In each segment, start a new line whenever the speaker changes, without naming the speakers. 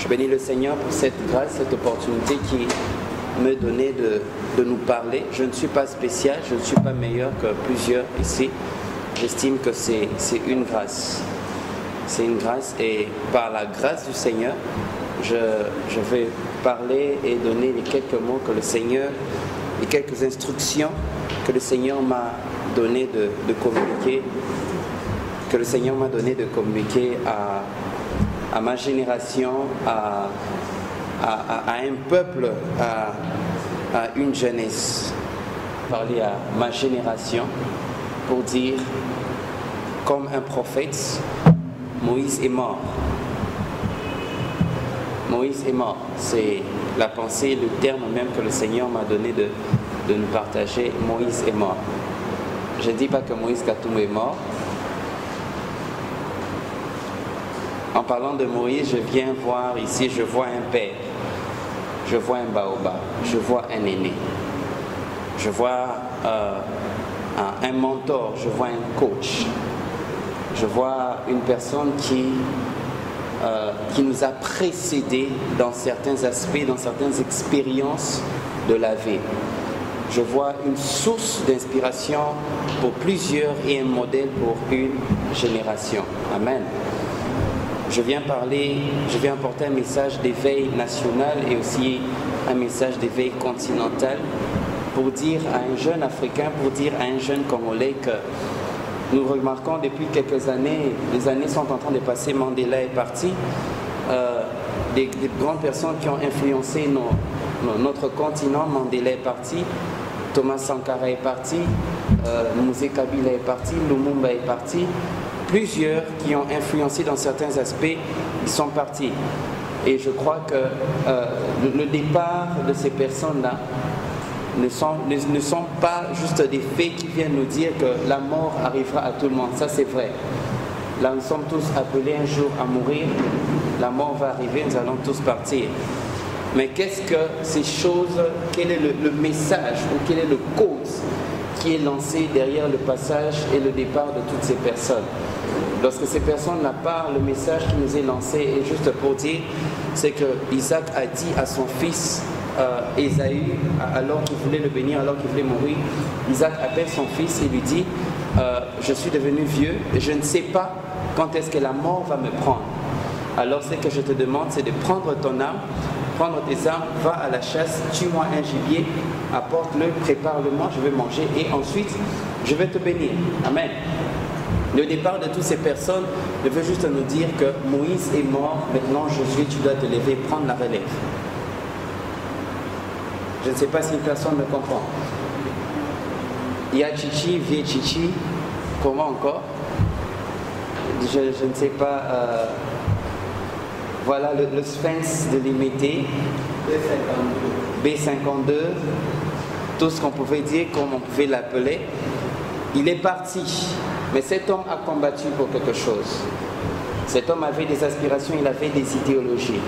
Je bénis le Seigneur pour cette grâce, cette opportunité qui me donnait de nous parler. Je ne suis pas spécial, je ne suis pas meilleur que plusieurs ici. J'estime que c'est une grâce. C'est une grâce et par la grâce du Seigneur, je vais parler et donner les quelques mots que le Seigneur, les quelques instructions que le Seigneur m'a donné de communiquer, que le Seigneur m'a donné de communiquer à ma génération, à un peuple, à une jeunesse. Parler à ma génération pour dire, comme un prophète, Moïse est mort. Moïse est mort. C'est la pensée, le terme même que le Seigneur m'a donné de nous partager. Moïse est mort. Je ne dis pas que Moïse Katoum est mort. En parlant de Moïse, je viens voir ici, je vois un père, je vois un baobab, je vois un aîné, je vois un mentor, je vois un coach, je vois une personne qui nous a précédés dans certains aspects, dans certaines expériences de la vie. Je vois une source d'inspiration pour plusieurs et un modèle pour une génération. Amen. Je viens apporter un message d'éveil national et aussi un message d'éveil continental pour dire à un jeune Africain, pour dire à un jeune Congolais que nous remarquons depuis quelques années, les années sont en train de passer, Mandela est parti, des grandes personnes qui ont influencé notre continent, Mandela est parti, Thomas Sankara est parti, Mosé Kabila est parti, Lumumba est parti. Plusieurs qui ont influencé dans certains aspects, ils sont partis. Et je crois que le départ de ces personnes-là ne sont pas juste des faits qui viennent nous dire que la mort arrivera à tout le monde. Ça, c'est vrai. Là, nous sommes tous appelés un jour à mourir. La mort va arriver, nous allons tous partir. Mais qu'est-ce que ces choses, quel est le message ou quel est le cause qui est lancé derrière le passage et le départ de toutes ces personnes? Lorsque ces personnes-là parlent, le message qui nous est lancé est juste pour dire, c'est que Isaac a dit à son fils Ésaü, alors qu'il voulait le bénir, alors qu'il voulait mourir, Isaac appelle son fils et lui dit, je suis devenu vieux, je ne sais pas quand est-ce que la mort va me prendre. Alors ce que je te demande, c'est de prendre ton arme, prendre tes armes, va à la chasse, tue-moi un gibier, apporte-le, prépare-le-moi, je vais manger et ensuite je vais te bénir. Amen. Le départ de toutes ces personnes ne veut juste nous dire que Moïse est mort, maintenant Josué, tu dois te lever, prendre la relève. Je ne sais pas si une personne me comprend. Il y a Chichi, vieux Chichi, comment encore? Je ne sais pas. Voilà le Sphinx de l'imité, B52, tout ce qu'on pouvait dire, comme on pouvait l'appeler. Il est parti. Mais cet homme a combattu pour quelque chose. Cet homme avait des aspirations, il avait des idéologies.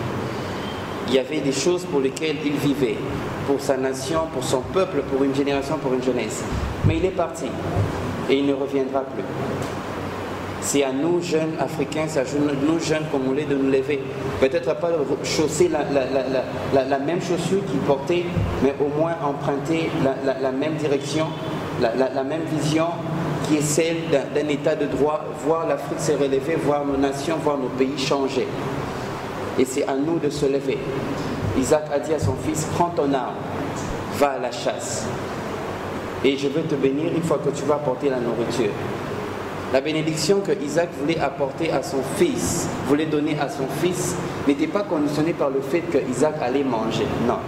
Il y avait des choses pour lesquelles il vivait, pour sa nation, pour son peuple, pour une génération, pour une jeunesse. Mais il est parti et il ne reviendra plus. C'est à nous, jeunes Africains, c'est à nous, jeunes Congolais, de nous lever. Peut-être pas chausser la même chaussure qu'il portait, mais au moins emprunter la même direction, la même vision, qui est celle d'un état de droit, voir l'Afrique se relever, voir nos nations, voir nos pays changer. Et c'est à nous de se lever. Isaac a dit à son fils, prends ton arme, va à la chasse. Et je vais te bénir une fois que tu vas apporter la nourriture. La bénédiction que Isaac voulait apporter à son fils, voulait donner à son fils, n'était pas conditionnée par le fait que Isaac allait manger. Non.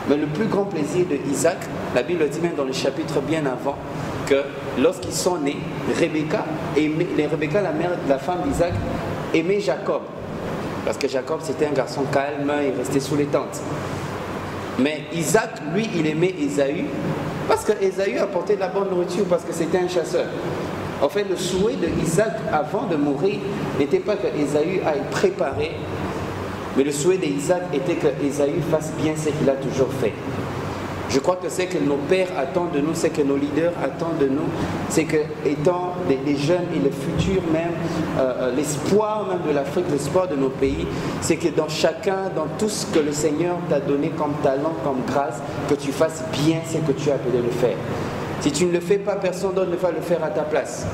Mais le plus grand plaisir de Isaac, la Bible dit même dans le chapitre bien avant, que lorsqu'ils sont nés, Rebecca, la femme d'Isaac, aimait Jacob. Parce que Jacob, c'était un garçon calme, il restait sous les tentes. Mais Isaac, lui, il aimait Ésaü, parce que Ésaü apportait de la bonne nourriture, parce que c'était un chasseur. En fait, le souhait de Isaac avant de mourir n'était pas que Ésaü aille préparer, mais le souhait d'Isaac était que Ésaü fasse bien ce qu'il a toujours fait. Je crois que c'est que nos pères attendent de nous, c'est que nos leaders attendent de nous, c'est que étant des jeunes et le futur même, l'espoir même de l'Afrique, l'espoir de nos pays, c'est que dans chacun, dans tout ce que le Seigneur t'a donné comme talent, comme grâce, que tu fasses bien ce que tu as appelé le faire. Si tu ne le fais pas, personne d'autre ne va le faire à ta place.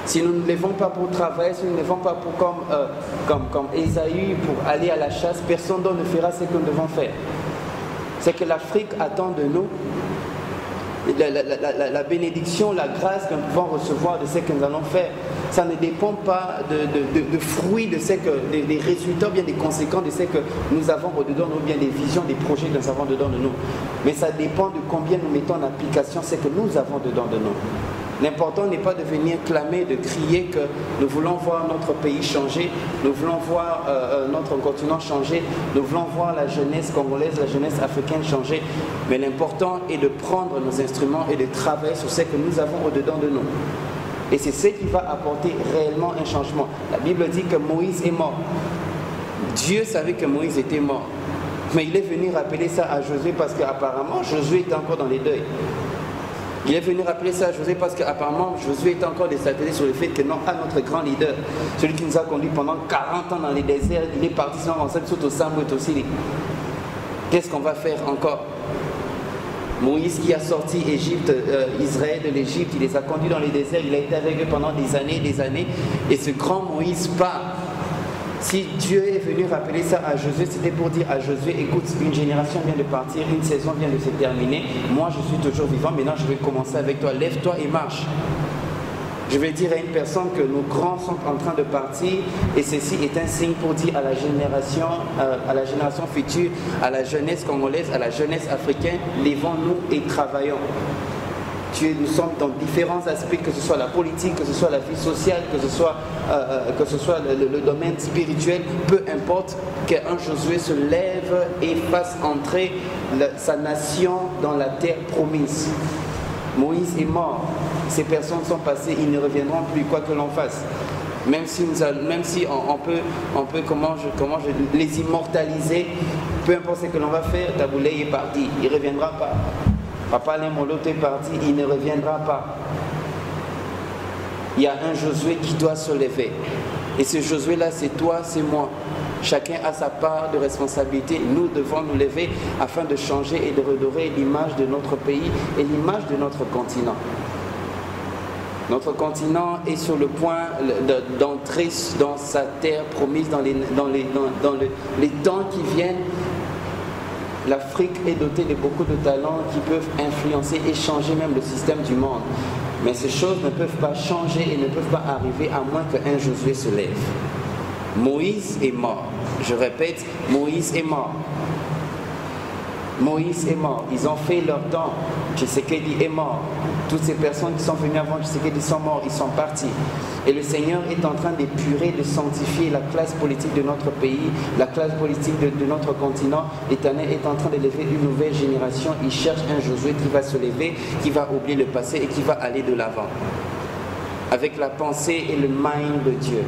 Si nous ne levons pas pour travailler, si nous ne levons pas pour comme Ésaü pour aller à la chasse, personne d'autre ne fera ce que nous devons faire. C'est que l'Afrique attend de nous la bénédiction, la grâce que nous pouvons recevoir de ce que nous allons faire. Ça ne dépend pas de fruits, de ce que, des résultats, bien des conséquences de ce que nous avons au-dedans de nous, bien des visions, des projets que nous avons dedans de nous. Mais ça dépend de combien nous mettons en application ce que nous avons dedans de nous. L'important n'est pas de venir clamer, de crier que nous voulons voir notre pays changer, nous voulons voir notre continent changer, nous voulons voir la jeunesse congolaise, la jeunesse africaine changer. Mais l'important est de prendre nos instruments et de travailler sur ce que nous avons au-dedans de nous. Et c'est ce qui va apporter réellement un changement. La Bible dit que Moïse est mort. Dieu savait que Moïse était mort. Mais il est venu rappeler ça à Josué parce qu'apparemment Josué était encore dans les deuils. Il est venu rappeler ça à Josué parce qu'apparemment Josué était encore déstabilisé sur le fait que non, à notre grand leader, celui qui nous a conduit pendant 40 ans dans les déserts, il est parti sinon en cette soute au Sambout aussi. Qu'est-ce qu'on va faire encore? Moïse qui a sorti Israël de l'Égypte, il les a conduits dans les déserts, il a été avec eux pendant des années, et ce grand Moïse part. Si Dieu est venu rappeler ça à Josué, c'était pour dire à Josué, écoute, une génération vient de partir, une saison vient de se terminer, moi je suis toujours vivant, maintenant je vais commencer avec toi, lève-toi et marche. Je vais dire à une personne que nos grands sont en train de partir et ceci est un signe pour dire à la génération future, à la jeunesse congolaise, à la jeunesse africaine, levons-nous et travaillons. Nous sommes dans différents aspects, que ce soit la politique, que ce soit la vie sociale, que ce soit le domaine spirituel, peu importe, qu'un Josué se lève et fasse entrer sa nation dans la terre promise. Moïse est mort, ces personnes sont passées, ils ne reviendront plus, quoi que l'on fasse. Même si on peut comment je les immortaliser, peu importe ce que l'on va faire, Taboulé est parti, il ne reviendra pas. Papa Lemoloto est parti, il ne reviendra pas. Il y a un Josué qui doit se lever. Et ce Josué-là, c'est toi, c'est moi. Chacun a sa part de responsabilité. Nous devons nous lever afin de changer et de redorer l'image de notre pays et l'image de notre continent. Notre continent est sur le point d'entrer dans sa terre promise, dans les temps qui viennent. L'Afrique est dotée de beaucoup de talents qui peuvent influencer et changer même le système du monde. Mais ces choses ne peuvent pas changer et ne peuvent pas arriver à moins qu'un Josué se lève. Moïse est mort. Je répète, Moïse est mort. Moïse est mort. Ils ont fait leur temps. Tshisekedi est mort. Toutes ces personnes qui sont venues avant Tshisekedi sont morts. Ils sont partis. Et le Seigneur est en train d'épurer, de sanctifier la classe politique de notre pays, la classe politique de notre continent. L'Éternel est en train d'élever une nouvelle génération. Il cherche un Josué qui va se lever, qui va oublier le passé et qui va aller de l'avant. Avec la pensée et le mind de Dieu.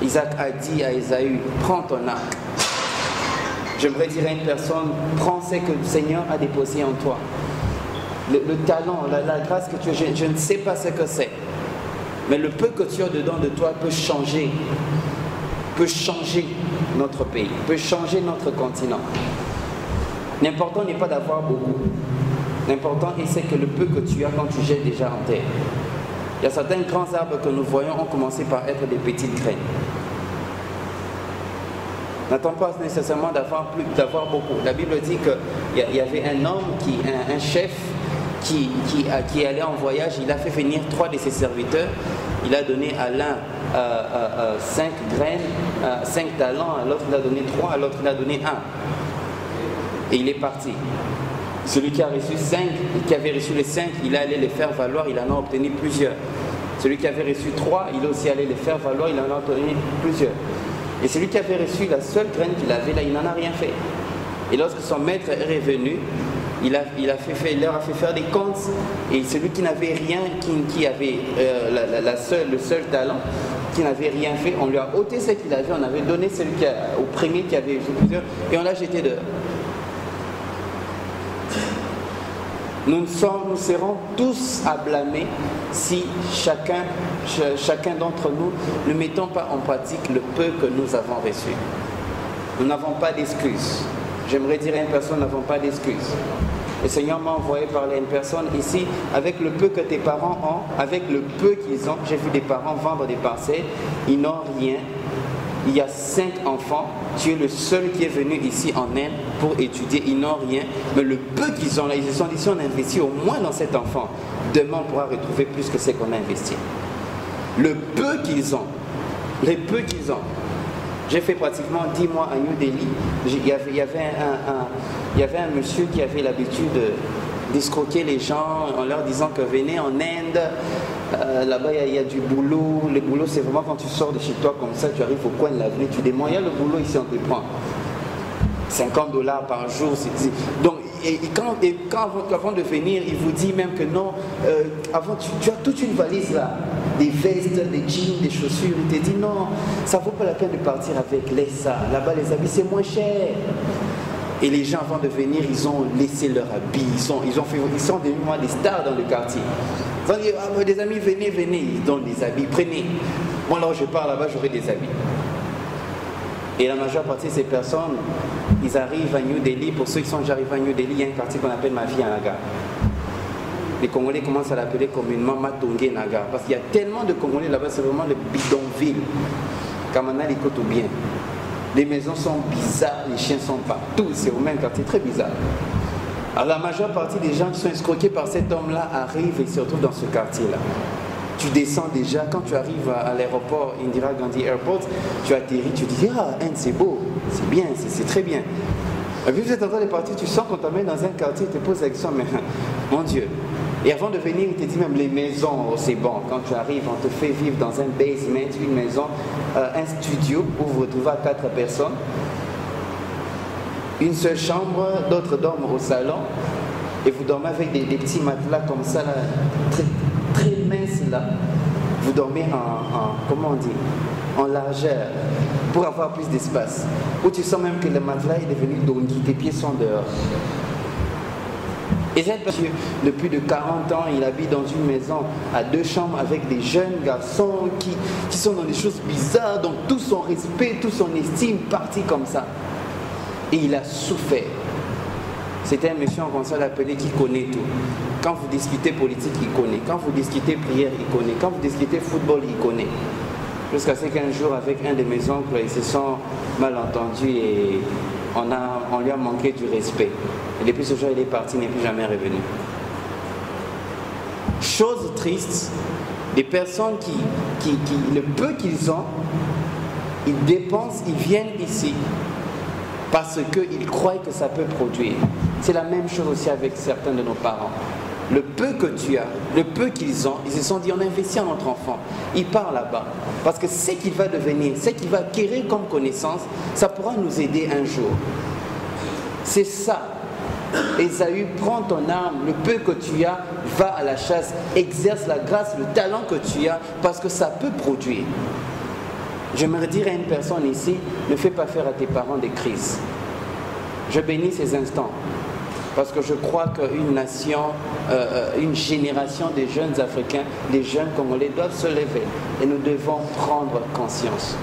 Isaac a dit à Ésaü, prends ton arc. J'aimerais dire à une personne, prends ce que le Seigneur a déposé en toi. Le talent, la grâce que tu as, je ne sais pas ce que c'est. Mais le peu que tu as dedans de toi peut changer notre pays, peut changer notre continent. L'important n'est pas d'avoir beaucoup. L'important c'est que le peu que tu as quand tu jettes déjà en terre. Il y a certains grands arbres que nous voyons ont commencé par être des petites graines. N'attends pas nécessairement d'avoir beaucoup. La Bible dit qu'il y avait un homme, un chef, qui allait en voyage. Il a fait venir 3 de ses serviteurs. Il a donné à l'un 5 graines, 5 talents, à l'autre il a donné 3, à l'autre il a donné 1. Et il est parti. Celui qui a reçu 5, qui avait reçu les 5, il allait les faire valoir, il en a obtenu plusieurs. Celui qui avait reçu 3, il a aussi allé les faire valoir, il en a obtenu plusieurs. Et celui qui avait reçu la seule graine qu'il avait là, il n'en a rien fait. Et lorsque son maître est revenu, il leur a fait faire des comptes. Et celui qui n'avait rien, qui avait le seul talent, qui n'avait rien fait, on lui a ôté ce qu'il avait, on avait donné celui au premier qui avait joué plusieurs, et on l'a jeté dehors. Nous serons tous à blâmer si chacun d'entre nous ne mettons pas en pratique le peu que nous avons reçu. Nous n'avons pas d'excuses. J'aimerais dire à une personne, nous n'avons pas d'excuses. Le Seigneur m'a envoyé parler à une personne ici, avec le peu que tes parents ont, avec le peu qu'ils ont. J'ai vu des parents vendre des parcelles, ils n'ont rien. Il y a 5 enfants, tu es le seul qui est venu ici en Inde pour étudier, ils n'ont rien, mais le peu qu'ils ont là, ils se sont dit, si on investit au moins dans cet enfant, demain on pourra retrouver plus que ce qu'on a investi. Le peu qu'ils ont, les peu qu'ils ont. J'ai fait pratiquement 10 mois à New Delhi, il y avait un monsieur qui avait l'habitude d'escroquer les gens en leur disant que venez en Inde, là-bas il y a du boulot. Le boulot c'est vraiment quand tu sors de chez toi comme ça, tu arrives au coin de l'avenue, tu dis, il y a le boulot ici, on te prend $50 par jour. Donc, avant de venir, il vous dit même que non, avant tu as toute une valise là, des vestes, des jeans, des chaussures. Il te dit non, ça ne vaut pas la peine de partir avec ça. Là-bas les habits c'est moins cher. Et les gens avant de venir, ils ont laissé leur habit, ils sont devenus moi des stars dans le quartier. Ils ont dit, ah, des amis, venez, ils donnent des habits, prenez. Moi là où je pars là-bas, j'aurai des habits. Et la majeure partie de ces personnes, ils arrivent à New Delhi. Pour ceux qui sont déjà arrivés à New Delhi, il y a un quartier qu'on appelle Mafia Nagar. Les Congolais commencent à l'appeler communément Matongé Nagar. Parce qu'il y a tellement de Congolais là-bas, c'est vraiment le bidonville. Kamana les côtes bien. Les maisons sont bizarres, les chiens sont partout. C'est au même quartier très bizarre. Alors la majeure partie des gens qui sont escroqués par cet homme-là arrivent et se retrouvent dans ce quartier-là. Tu descends déjà, quand tu arrives à l'aéroport Indira Gandhi Airport, tu atterris, tu dis, ah, Inde c'est beau, c'est bien, c'est très bien. Et puis vous êtes en train de partir, tu sens qu'on t'amène dans un quartier, tu te poses la question, mais mon Dieu. Et avant de venir, il te dit même les maisons, oh, c'est bon. Quand tu arrives, on te fait vivre dans un basement, une maison, un studio où vous vous retrouvez à 4 personnes. Une seule chambre, d'autres dorment au salon. Et vous dormez avec des petits matelas comme ça, là, très minces là. Vous dormez comment on dit, en largeur, pour avoir plus d'espace. Où tu sens même que le matelas est devenu dongi, tes pieds sont dehors. Et cette personne, de plus de 40 ans, il habite dans une maison à 2 chambres avec des jeunes garçons qui sont dans des choses bizarres, donc tout son respect, toute son estime parti comme ça. Et il a souffert. C'était un monsieur en conseil appelé qui connaît tout. Quand vous discutez politique, il connaît. Quand vous discutez prière, il connaît. Quand vous discutez football, il connaît. Jusqu'à ce qu'un jour, avec un de mes oncles, ils se sont mal entendus et on lui a manqué du respect. Et depuis ce jour, il est parti, il n'est plus jamais revenu. Chose triste, des personnes qui le peu qu'ils ont, ils dépensent, ils viennent ici parce qu'ils croient que ça peut produire. C'est la même chose aussi avec certains de nos parents. Le peu que tu as, le peu qu'ils ont, ils se sont dit on investit en notre enfant. Il part là-bas. Parce que ce qu'il va devenir, ce qu'il va acquérir comme connaissance, ça pourra nous aider un jour. C'est ça. Ésaü, prends ton arme, le peu que tu as, va à la chasse, exerce la grâce, le talent que tu as, parce que ça peut produire. J'aimerais dire à une personne ici, ne fais pas faire à tes parents des crises. Je bénis ces instants. Parce que je crois qu'une nation, une génération de jeunes Africains, des jeunes Congolais doivent se lever. Et nous devons prendre conscience.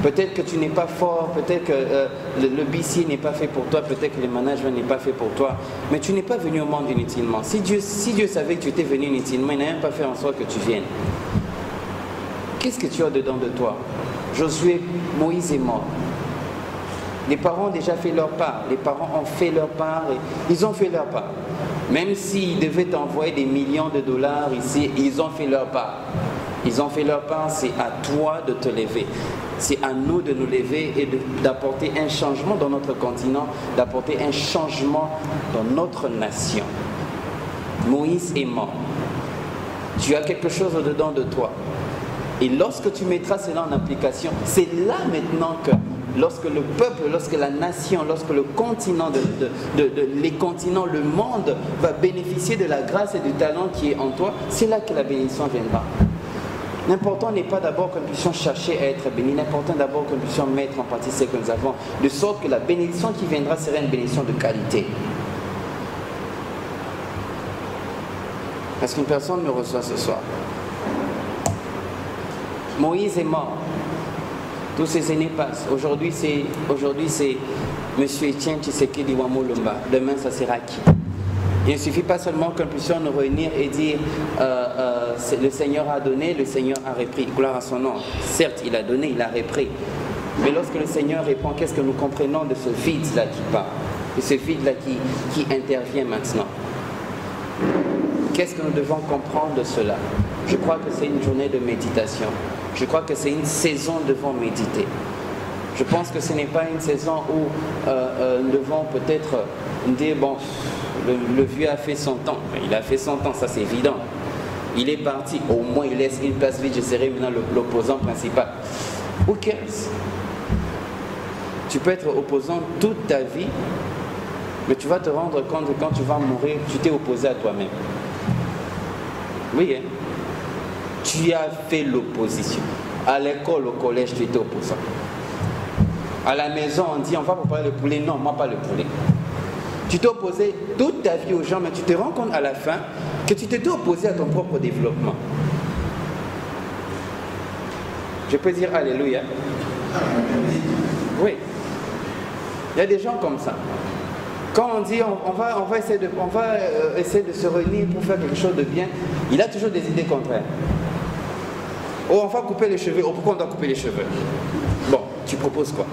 Peut-être que tu n'es pas fort, peut-être que le BC n'est pas fait pour toi, peut-être que le management n'est pas fait pour toi. Mais tu n'es pas venu au monde inutilement. Si Dieu savait que tu étais venu inutilement, il n'a même pas fait en sorte que tu viennes. Qu'est-ce que tu as dedans de toi? Josué, Moïse est mort. Les parents ont déjà fait leur part. Les parents ont fait leur part. Ils ont fait leur part. Même s'ils devaient t'envoyer des millions de dollars ici, ils ont fait leur part. Ils ont fait leur part, c'est à toi de te lever. C'est à nous de nous lever et d'apporter un changement dans notre continent, d'apporter un changement dans notre nation. Moïse est mort. Tu as quelque chose au-dedans de toi. Et lorsque tu mettras cela en application, c'est là maintenant que lorsque le peuple, lorsque la nation, lorsque le continent, les continents, le monde va bénéficier de la grâce et du talent qui est en toi, c'est là que la bénédiction viendra. L'important n'est pas d'abord que nous puissions chercher à être bénis, l'important d'abord que nous puissions mettre en pratique ce que nous avons, de sorte que la bénédiction qui viendra sera une bénédiction de qualité. Est-ce qu'une personne me reçoit ce soir? Moïse est mort. Tous ses aînés passent. Aujourd'hui, c'est M. Etienne Tshisekedi Wamolomba. Demain, ça sera qui? Il ne suffit pas seulement que nous puissions nous réunir et dire le Seigneur a donné, le Seigneur a repris. Gloire à son nom. Certes, il a donné, il a repris. Mais lorsque le Seigneur répond, qu'est-ce que nous comprenons de ce vide-là qui part? De ce vide-là qui intervient maintenant? Qu'est-ce que nous devons comprendre de cela? Je crois que c'est une journée de méditation. Je crois que c'est une saison où nous devons méditer. Je pense que ce n'est pas une saison où nous devons peut-être dire, bon, le vieux a fait son temps. Il a fait son temps, ça c'est évident. Il est parti, au moins il laisse une place vide, je serai maintenant l'opposant principal. Who cares? Tu peux être opposant toute ta vie, mais tu vas te rendre compte que quand tu vas mourir, tu t'es opposé à toi-même. Oui, hein? Tu as fait l'opposition. À l'école, au collège, tu étais opposant. À la maison, on dit, on va préparer le poulet. Non, moi pas le poulet. Tu t'es opposé toute ta vie aux gens, mais tu te rends compte à la fin que tu t'étais opposé à ton propre développement. Je peux dire Alléluia. Oui. Il y a des gens comme ça. Quand on dit on va essayer de se réunir pour faire quelque chose de bien, il a toujours des idées contraires. Oh, on va couper les cheveux. Oh, pourquoi on doit couper les cheveux? Bon, tu proposes quoi?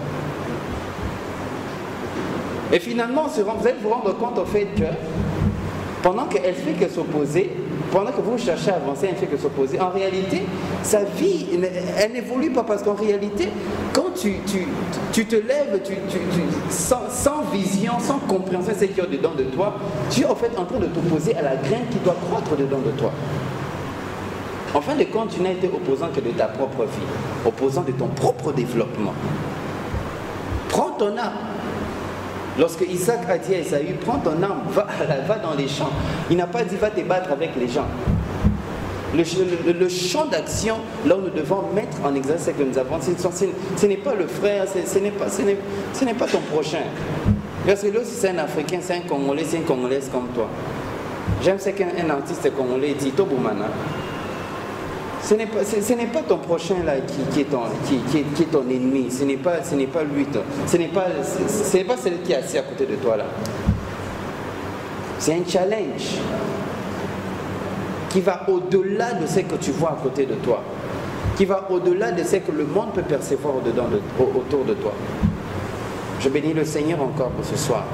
Et finalement, vous allez vous rendre compte au fait que pendant qu'elle fait que s'opposer, pendant que vous cherchez à avancer, elle ne fait que s'opposer, en réalité, sa vie, elle n'évolue pas parce qu'en réalité, quand tu te lèves sans vision, sans compréhension de ce qu'il y a dedans de toi, tu es en fait en train de t'opposer à la graine qui doit croître dedans de toi. En fin de compte, tu n'as été opposant que de ta propre vie, opposant de ton propre développement. Prends ton âme. Lorsque Isaac a dit à Esaü, prends ton âme, va dans les champs. Il n'a pas dit, va te battre avec les gens. Le champ d'action, là où nous devons mettre en exergue ce que nous avons, ce n'est pas le frère, ce n'est pas ton prochain. Parce que là aussi, c'est un Africain, c'est un Congolais, c'est une Congolaise comme toi. J'aime ce qu'un artiste congolais dit, Toboumana. Ce n'est pas ton prochain là qui est ton ennemi, ce n'est pas lui, ce n'est pas celui qui est assis à côté de toi là. C'est un challenge qui va au-delà de ce que tu vois à côté de toi, qui va au-delà de ce que le monde peut percevoir autour de toi. Je bénis le Seigneur encore pour ce soir.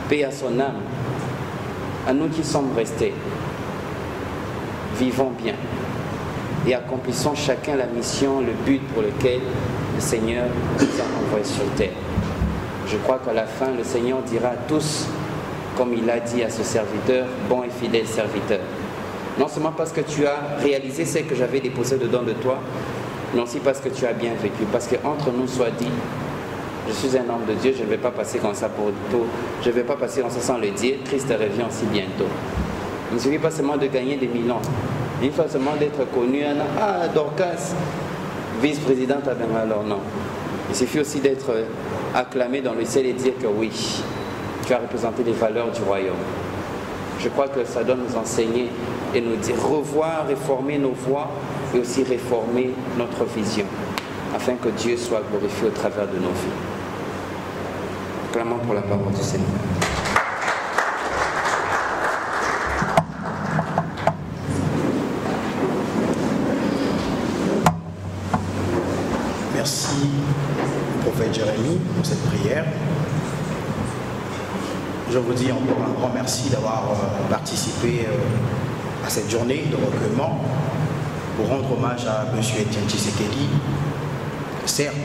Paix à son âme, à nous qui sommes restés. Vivons bien et accomplissons chacun la mission, le but pour lequel le Seigneur nous a envoyés sur terre. Je crois qu'à la fin, le Seigneur dira à tous, comme il a dit à ce serviteur, bon et fidèle serviteur. Non seulement parce que tu as réalisé ce que j'avais déposé dedans de toi, mais aussi parce que tu as bien vécu. Parce qu'entre nous soit dit, je suis un homme de Dieu, je ne vais pas passer comme ça pour tout. Je ne vais pas passer comme ça sans le dire. Christ revient aussi bientôt. Il ne suffit pas seulement de gagner des millions. Il faut seulement d'être connu. Ah, Dorcas, vice-présidente à Bengalor, non. Il suffit aussi d'être acclamé dans le ciel et dire que oui, tu as représenté les valeurs du royaume. Je crois que ça doit nous enseigner et nous dire revoir, réformer nos voies et aussi réformer notre vision afin que Dieu soit glorifié au travers de nos vies. Clamons pour la parole du Seigneur.
Merci, prophète Jérémie, pour cette prière. Je vous dis encore un grand merci d'avoir participé à cette journée de recueillement pour rendre hommage à M. Etienne Tshisekedi. Certes,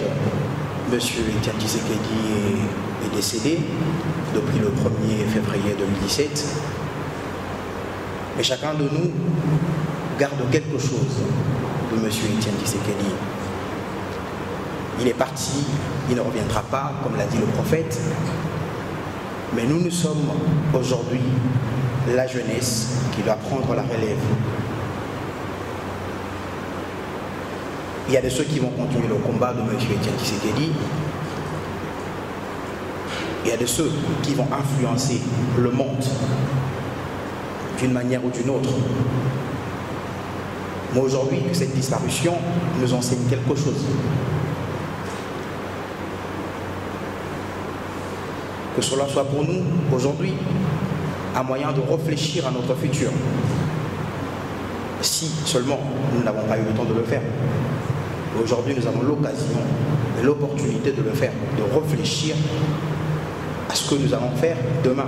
M. Etienne Tshisekedi est décédé depuis le 1er février 2017, mais chacun de nous garde quelque chose de M. Etienne Tshisekedi. Il est parti, il ne reviendra pas, comme l'a dit le prophète. Mais nous sommes aujourd'hui la jeunesse qui doit prendre la relève. Il y a de ceux qui vont continuer le combat de M. Etienne Tshisekedi. Il y a de ceux qui vont influencer le monde d'une manière ou d'une autre. Mais aujourd'hui, cette disparition nous enseigne quelque chose. Que cela soit pour nous, aujourd'hui, un moyen de réfléchir à notre futur. Si seulement nous n'avons pas eu le temps de le faire. Aujourd'hui, nous avons l'occasion et l'opportunité de le faire, de réfléchir à ce que nous allons faire demain.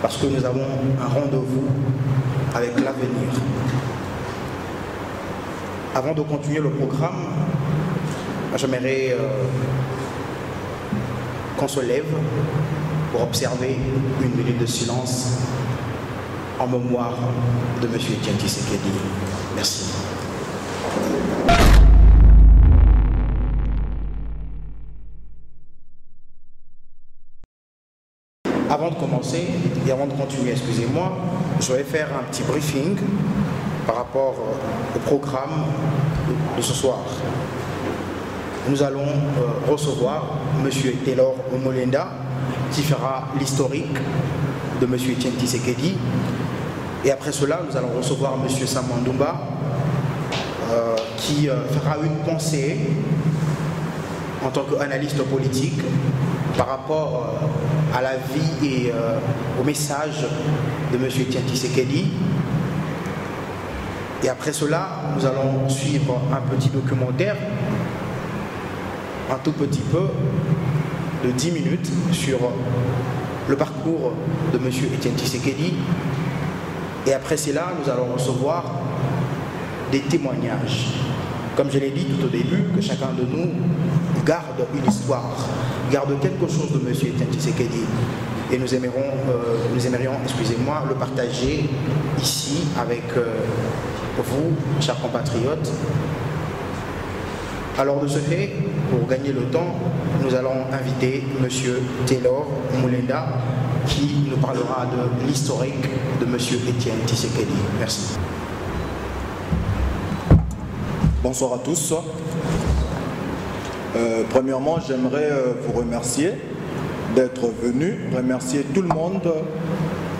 Parce que nous avons un rendez-vous avec l'avenir. Avant de continuer le programme, j'aimerais qu'on se lève pour observer une minute de silence en mémoire de M. Etienne Tshisekedi. Merci. Avant de commencer et avant de continuer, excusez-moi, je vais faire un petit briefing par rapport au programme de ce soir. Nous allons recevoir M. Taylor Omolenda qui fera l'historique de M. Etienne Tshisekedi. Et après cela, nous allons recevoir M. Sam Mandumba qui fera une pensée en tant qu'analyste politique par rapport à la vie et au message de M. Etienne Tshisekedi. Et après cela, nous allons suivre un petit documentaire, un tout petit peu, de 10 minutes sur le parcours de M. Etienne Tshisekedi. Et après cela, nous allons recevoir des témoignages. Comme je l'ai dit tout au début, que chacun de nous garde une histoire, garde quelque chose de M. Etienne Tshisekedi. Et nous aimerions, excusez-moi, le partager ici avec vous, chers compatriotes. Alors de ce fait, pour gagner le temps, nous allons inviter M. Taylor Omolenda qui nous parlera de l'historique de M. Etienne Tshisekedi. Merci.
Bonsoir à tous. Premièrement, j'aimerais vous remercier d'être venus, remercier tout le monde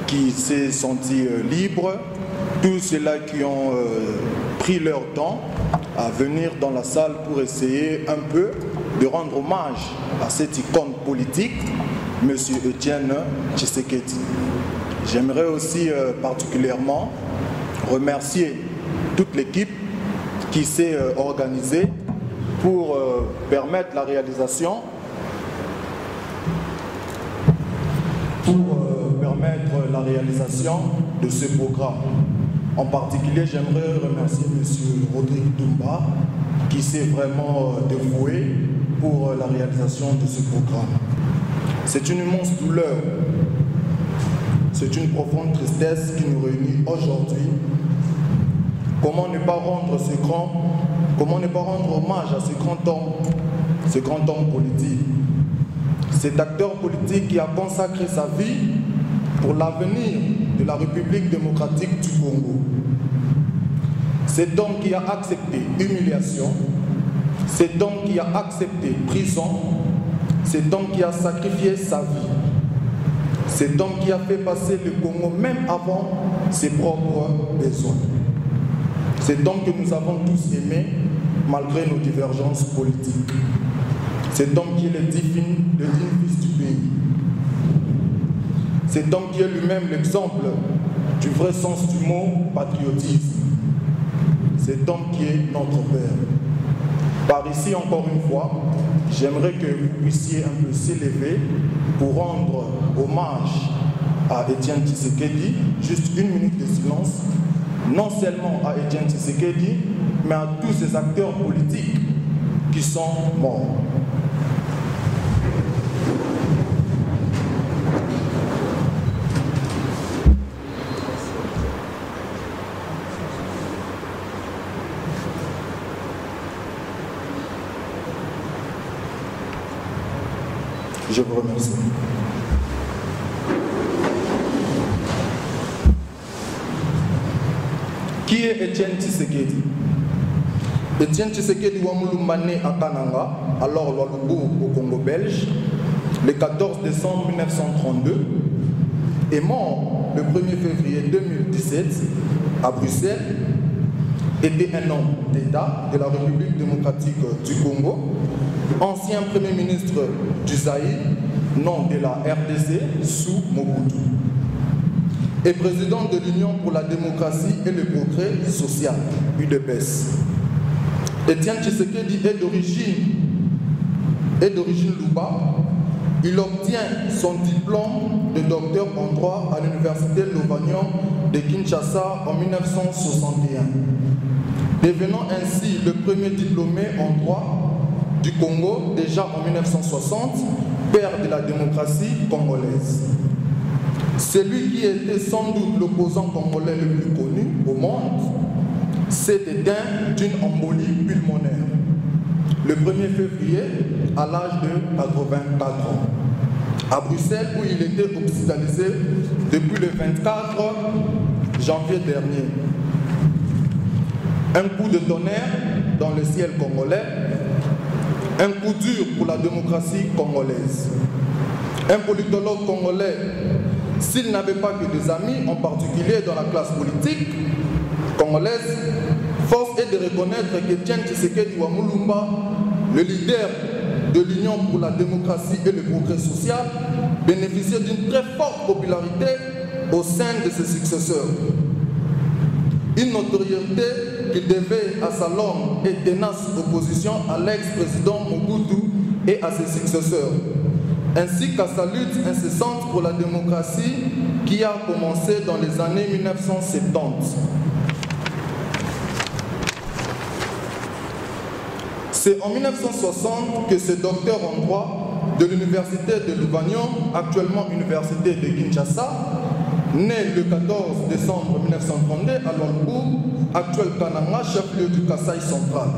qui s'est senti libre, tous ceux-là qui ont pris leur temps à venir dans la salle pour essayer un peu de rendre hommage à cette icône politique, M. Etienne Tshisekedi. J'aimerais aussi particulièrement remercier toute l'équipe qui s'est organisée pour permettre la réalisation, de ce programme. En particulier, j'aimerais remercier M. Rodrigue Dumba qui s'est vraiment dévoué pour la réalisation de ce programme. C'est une immense douleur, c'est une profonde tristesse qui nous réunit aujourd'hui. Comment ne pas rendre hommage à ce grand homme politique, cet acteur politique qui a consacré sa vie pour l'avenir de la République démocratique du Congo. Cet homme qui a accepté humiliation, cet homme qui a accepté prison, cet homme qui a sacrifié sa vie, cet homme qui a fait passer le Congo même avant ses propres besoins. Cet homme que nous avons tous aimé malgré nos divergences politiques. Cet homme qui est le digne fils du pays. Cet homme qui est lui-même l'exemple du vrai sens du mot patriotisme. Cet homme qui est notre Père. Par ici, encore une fois, j'aimerais que vous puissiez un peu s'élever pour rendre hommage à Etienne Tshisekedi, juste une minute de silence, non seulement à Etienne Tshisekedi, mais à tous ces acteurs politiques qui sont morts. Je vous remercie. Qui est Etienne Tshisekedi? Etienne Tshisekedi Wamulumba né à Kananga, alors Lualabo au Congo belge, le 14 décembre 1932, est mort le 1er février 2017 à Bruxelles, était un homme d'État de la République démocratique du Congo, ancien Premier ministre du Zaïre, nom de la RDC, sous Mobutu, et président de l'Union pour la démocratie et le progrès social, UDPS. Etienne Tshisekedi est d'origine Luba. Il obtient son diplôme de docteur en droit à l'université Lovanium de Kinshasa en 1961, devenant ainsi le premier diplômé en droit du Congo déjà en 1960, père de la démocratie congolaise. Celui qui était sans doute l'opposant congolais le plus connu au monde s'est éteint d'une embolie pulmonaire le 1er février à l'âge de 84 ans, à Bruxelles où il était hospitalisé depuis le 24 janvier dernier. Un coup de tonnerre dans le ciel congolais, un coup dur pour la démocratie congolaise. Un politologue congolais, s'il n'avait pas que des amis, en particulier dans la classe politique congolaise, force est de reconnaître qu'Etienne Tshisekedi Wamulumba, le leader de l'Union pour la démocratie et le progrès social, bénéficiait d'une très forte popularité au sein de ses successeurs. Une notoriété qu'il devait à sa longue et tenace opposition à l'ex-président Mobutu et à ses successeurs, ainsi qu'à sa lutte incessante pour la démocratie qui a commencé dans les années 1970. C'est en 1960 que ce docteur en droit de l'université de Lovanium, actuellement université de Kinshasa, né le 14 décembre 1932 à Lualabo, actuel Kananga, chef-lieu du Kasaï central.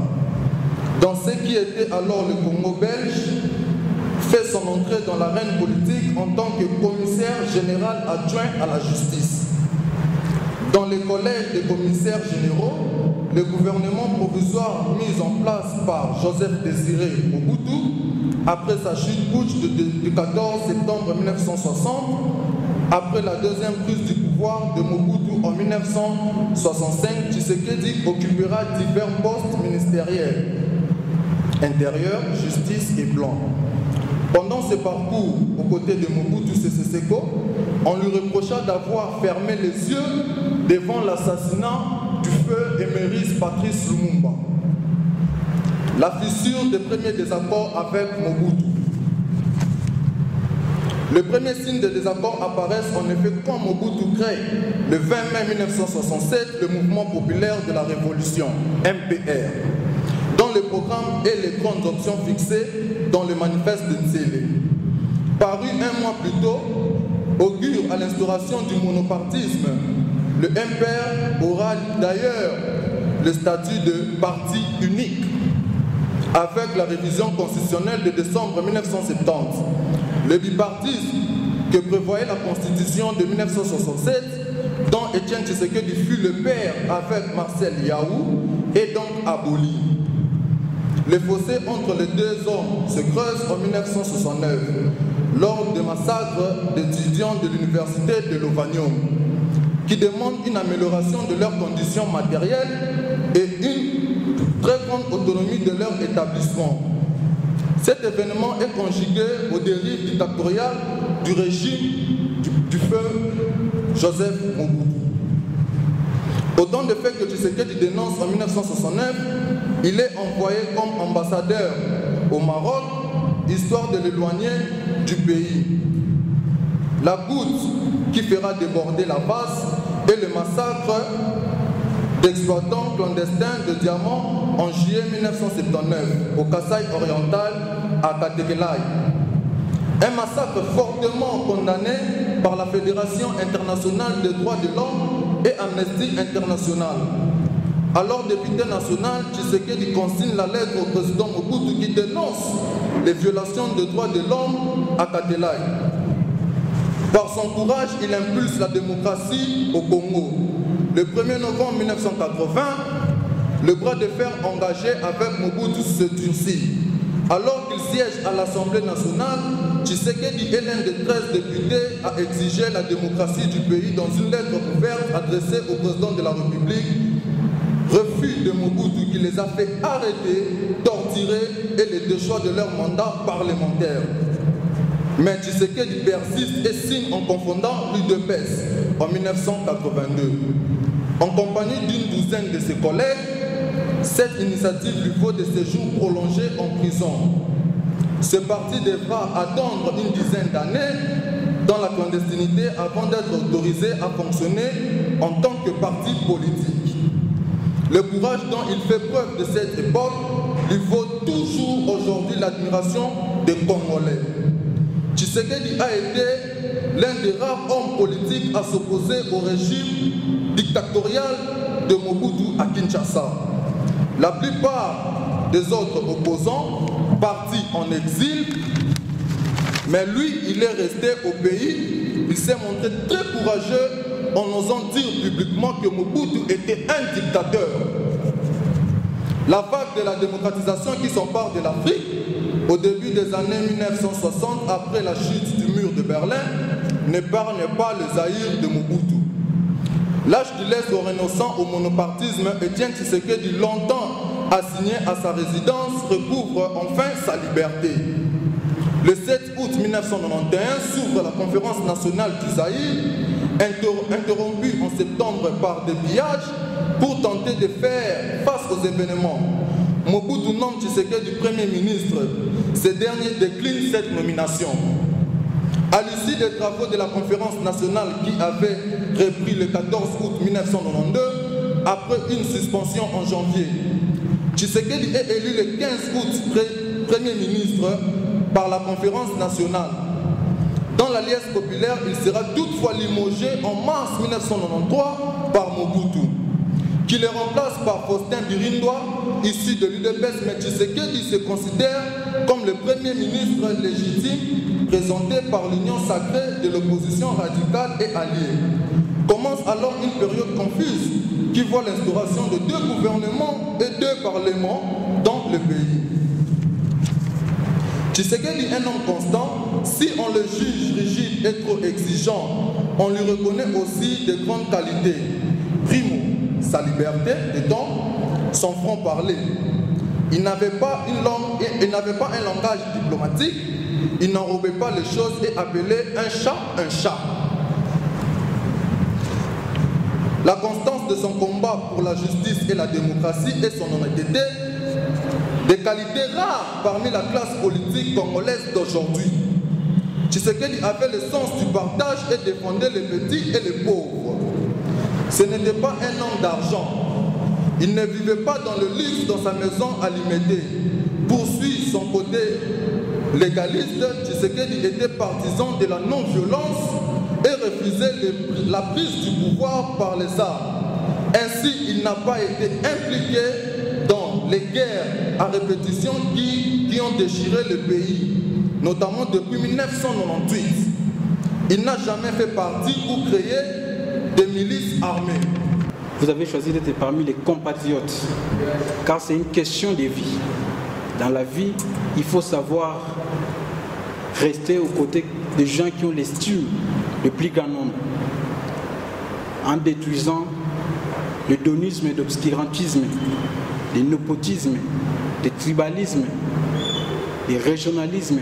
Dans ce qui était alors le Congo belge, fait son entrée dans l'arène politique en tant que commissaire général adjoint à la justice. Dans les collèges des commissaires généraux, le gouvernement provisoire mis en place par Joseph Désiré Mobutu, après sa chute putsch du 14 septembre 1960, après la deuxième prise du pouvoir de Mobutu en 1965, Tshisekedi occupera divers postes ministériels, intérieur, justice et plan. Pendant ce parcours aux côtés de Mobutu Sese Seko, on lui reprocha d'avoir fermé les yeux devant l'assassinat du feu émérite Patrice Lumumba. La fissure des premiers désaccords avec Mobutu. Le premier signe de désaccord apparaît en effet quand Mobutu crée le 20 mai 1967 le mouvement populaire de la révolution, MPR, dont le programme et les grandes options fixées dans le manifeste de Nzele. Paru un mois plus tôt, augure à l'instauration du monopartisme. Le MPR aura d'ailleurs le statut de parti unique avec la révision constitutionnelle de décembre 1970. Le bipartisme que prévoyait la Constitution de 1967, dont Etienne Tshisekedi fut le père avec Marcel Yaou, est donc aboli. Le fossé entre les deux hommes se creuse en 1969 lors des massacres d'étudiants de l'université de Lovanium, qui demandent une amélioration de leurs conditions matérielles et une très grande autonomie de leur établissement. Cet événement est conjugué aux dérives dictatoriales du régime du feu Joseph Mobutu. Autant de faits que Tshisekedi dénonce en 1969, il est envoyé comme ambassadeur au Maroc, histoire de l'éloigner du pays. La goutte qui fera déborder la vase est le massacre d'exploitants clandestins de diamants en juillet 1979 au Kasaï oriental à Katekelai. Un massacre fortement condamné par la Fédération internationale des droits de l'homme et Amnesty International. Alors député national, Tshisekedi consigne la lettre au président Mobutu qui dénonce les violations des droits de l'homme à Katekelai. Par son courage, il impulse la démocratie au Congo. Le 1er novembre 1980, le bras de fer engagé avec Mobutu se durcit. Alors qu'il siège à l'Assemblée nationale, Tshisekedi est l'un des 13 députés à exiger la démocratie du pays dans une lettre ouverte adressée au président de la République. Refus de Mobutu qui les a fait arrêter, torturer et les déchoir de leur mandat parlementaire. Mais Tshisekedi persiste et signe en confondant l'UDPS en 1982. En compagnie d'une douzaine de ses collègues, cette initiative lui vaut des séjours prolongés en prison. Ce parti devra attendre une dizaine d'années dans la clandestinité avant d'être autorisé à fonctionner en tant que parti politique. Le courage dont il fait preuve de cette époque lui vaut toujours aujourd'hui l'admiration des Congolais. Tshisekedi a été l'un des rares hommes politiques à s'opposer au régime dictatorial de Mobutu à Kinshasa. La plupart des autres opposants partis en exil, mais lui, il est resté au pays. Il s'est montré très courageux en osant dire publiquement que Mobutu était un dictateur. La vague de la démocratisation qui s'empare de l'Afrique au début des années 1960, après la chute du mur de Berlin, n'épargne pas le Zaïre de Mobutu. L'âge du laisse au renonçant au monopartisme, Étienne Tshisekedi, longtemps assigné à sa résidence, recouvre enfin sa liberté. Le 7 août 1991 s'ouvre la conférence nationale du Zaïre, interrompue en septembre par des pillages pour tenter de faire face aux événements. Mobutu nomme Tshisekedi Premier ministre. Ce dernier décline cette nomination. À l'issue des travaux de la conférence nationale qui avait repris le 14 août 1992, après une suspension en janvier, Tshisekedi est élu le 15 août Premier ministre par la conférence nationale. Dans la liesse populaire, il sera toutefois limogé en mars 1993 par Mobutu, qui le remplace par Faustin Birindwa, issu de l'UDPS. Mais Tshisekedi se considère comme le Premier ministre légitime présenté par l'Union sacrée de l'opposition radicale et alliée. Commence alors une période confuse qui voit l'instauration de 2 gouvernements et 2 parlements dans le pays. Tshisekedi est un homme constant. Si on le juge rigide et trop exigeant, on lui reconnaît aussi de grandes qualités. Primo, sa liberté de ton, son franc-parler. Il n'avait pas un langage diplomatique, il n'enrobait pas les choses et appelait un chat. La constance de son combat pour la justice et la démocratie et son honnêteté, des qualités rares parmi la classe politique congolaise d'aujourd'hui. Tshisekedi avait le sens du partage et défendait les petits et les pauvres. Ce n'était pas un homme d'argent. Il ne vivait pas dans le luxe dans sa maison à Limédé. Poursuit son côté légaliste, Tshisekedi était partisan de la non-violence et refusait la prise du pouvoir par les armes. Ainsi, il n'a pas été impliqué dans les guerres à répétition qui ont déchiré le pays, notamment depuis 1998. Il n'a jamais fait partie ou créé des milices armées.
Vous avez choisi d'être parmi les compatriotes, car c'est une question de vie. Dans la vie, il faut savoir rester aux côtés des gens qui ont l'estime le plus grand nombre, en détruisant le donisme et l'obscurantisme, le népotisme, le tribalisme, le régionalisme,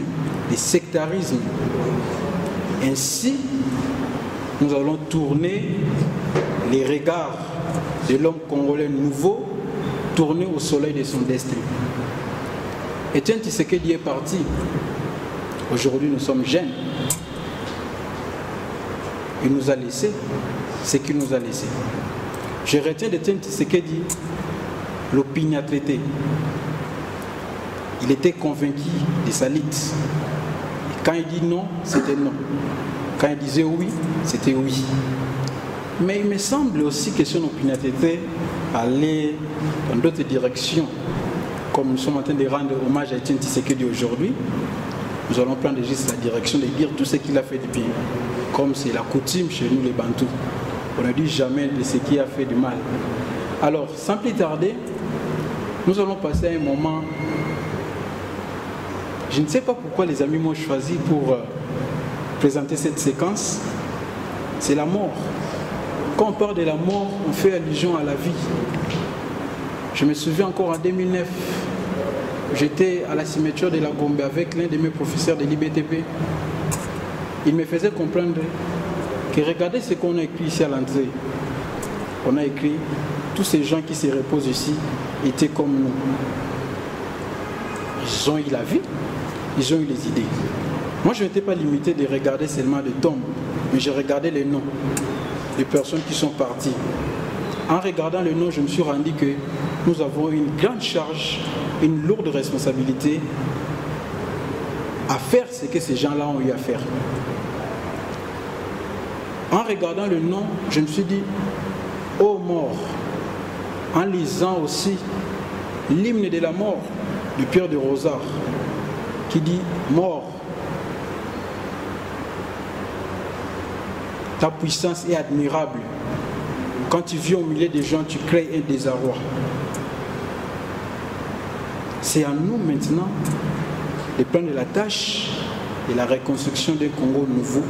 le sectarisme. Ainsi, nous allons tourner les regards de l'homme congolais nouveau, tourner au soleil de son destin. Étienne Tshisekedi est parti. Aujourd'hui, nous sommes jeunes. Il nous a laissé ce qu'il nous a laissé. Je retiens d'Étienne Tshisekedi l'opiniâtreté. Il était convaincu de sa lutte. Quand il dit non, c'était non. Quand il disait oui, c'était oui. Mais il me semble aussi que son opiniâtreté allait dans d'autres directions. Comme nous sommes en train de rendre hommage à Étienne Tshisekedi aujourd'hui, nous allons prendre juste la direction de dire tout ce qu'il a fait du bien. Comme c'est la coutume chez nous les Bantous. On ne dit jamais de ce qui a fait du mal. Alors, sans plus tarder, nous allons passer à un moment. Je ne sais pas pourquoi les amis m'ont choisi pour présenter cette séquence. C'est la mort. Quand on parle de la mort, on fait allusion à la vie. Je me souviens encore en 2009, j'étais à la cimetière de la Gombe avec l'un de mes professeurs de l'IBTP. Il me faisait comprendre que regardez ce qu'on a écrit ici à l'entrée. On a écrit tous ces gens qui se reposent ici étaient comme nous. Ils ont eu la vie, ils ont eu les idées. Moi, je n'étais pas limité de regarder seulement les tombes, mais j'ai regardé les noms des personnes qui sont parties. En regardant les noms, je me suis rendu que nous avons une grande charge, une lourde responsabilité à faire ce que ces gens-là ont eu à faire. En regardant le nom, je me suis dit, ô mort, en lisant aussi l'hymne de la mort de Pierre de Rosard, qui dit, mort, ta puissance est admirable. Quand tu vis au milieu des gens, tu crées un désarroi. C'est à nous maintenant de prendre la tâche de la reconstruction d'un Congo nouveau,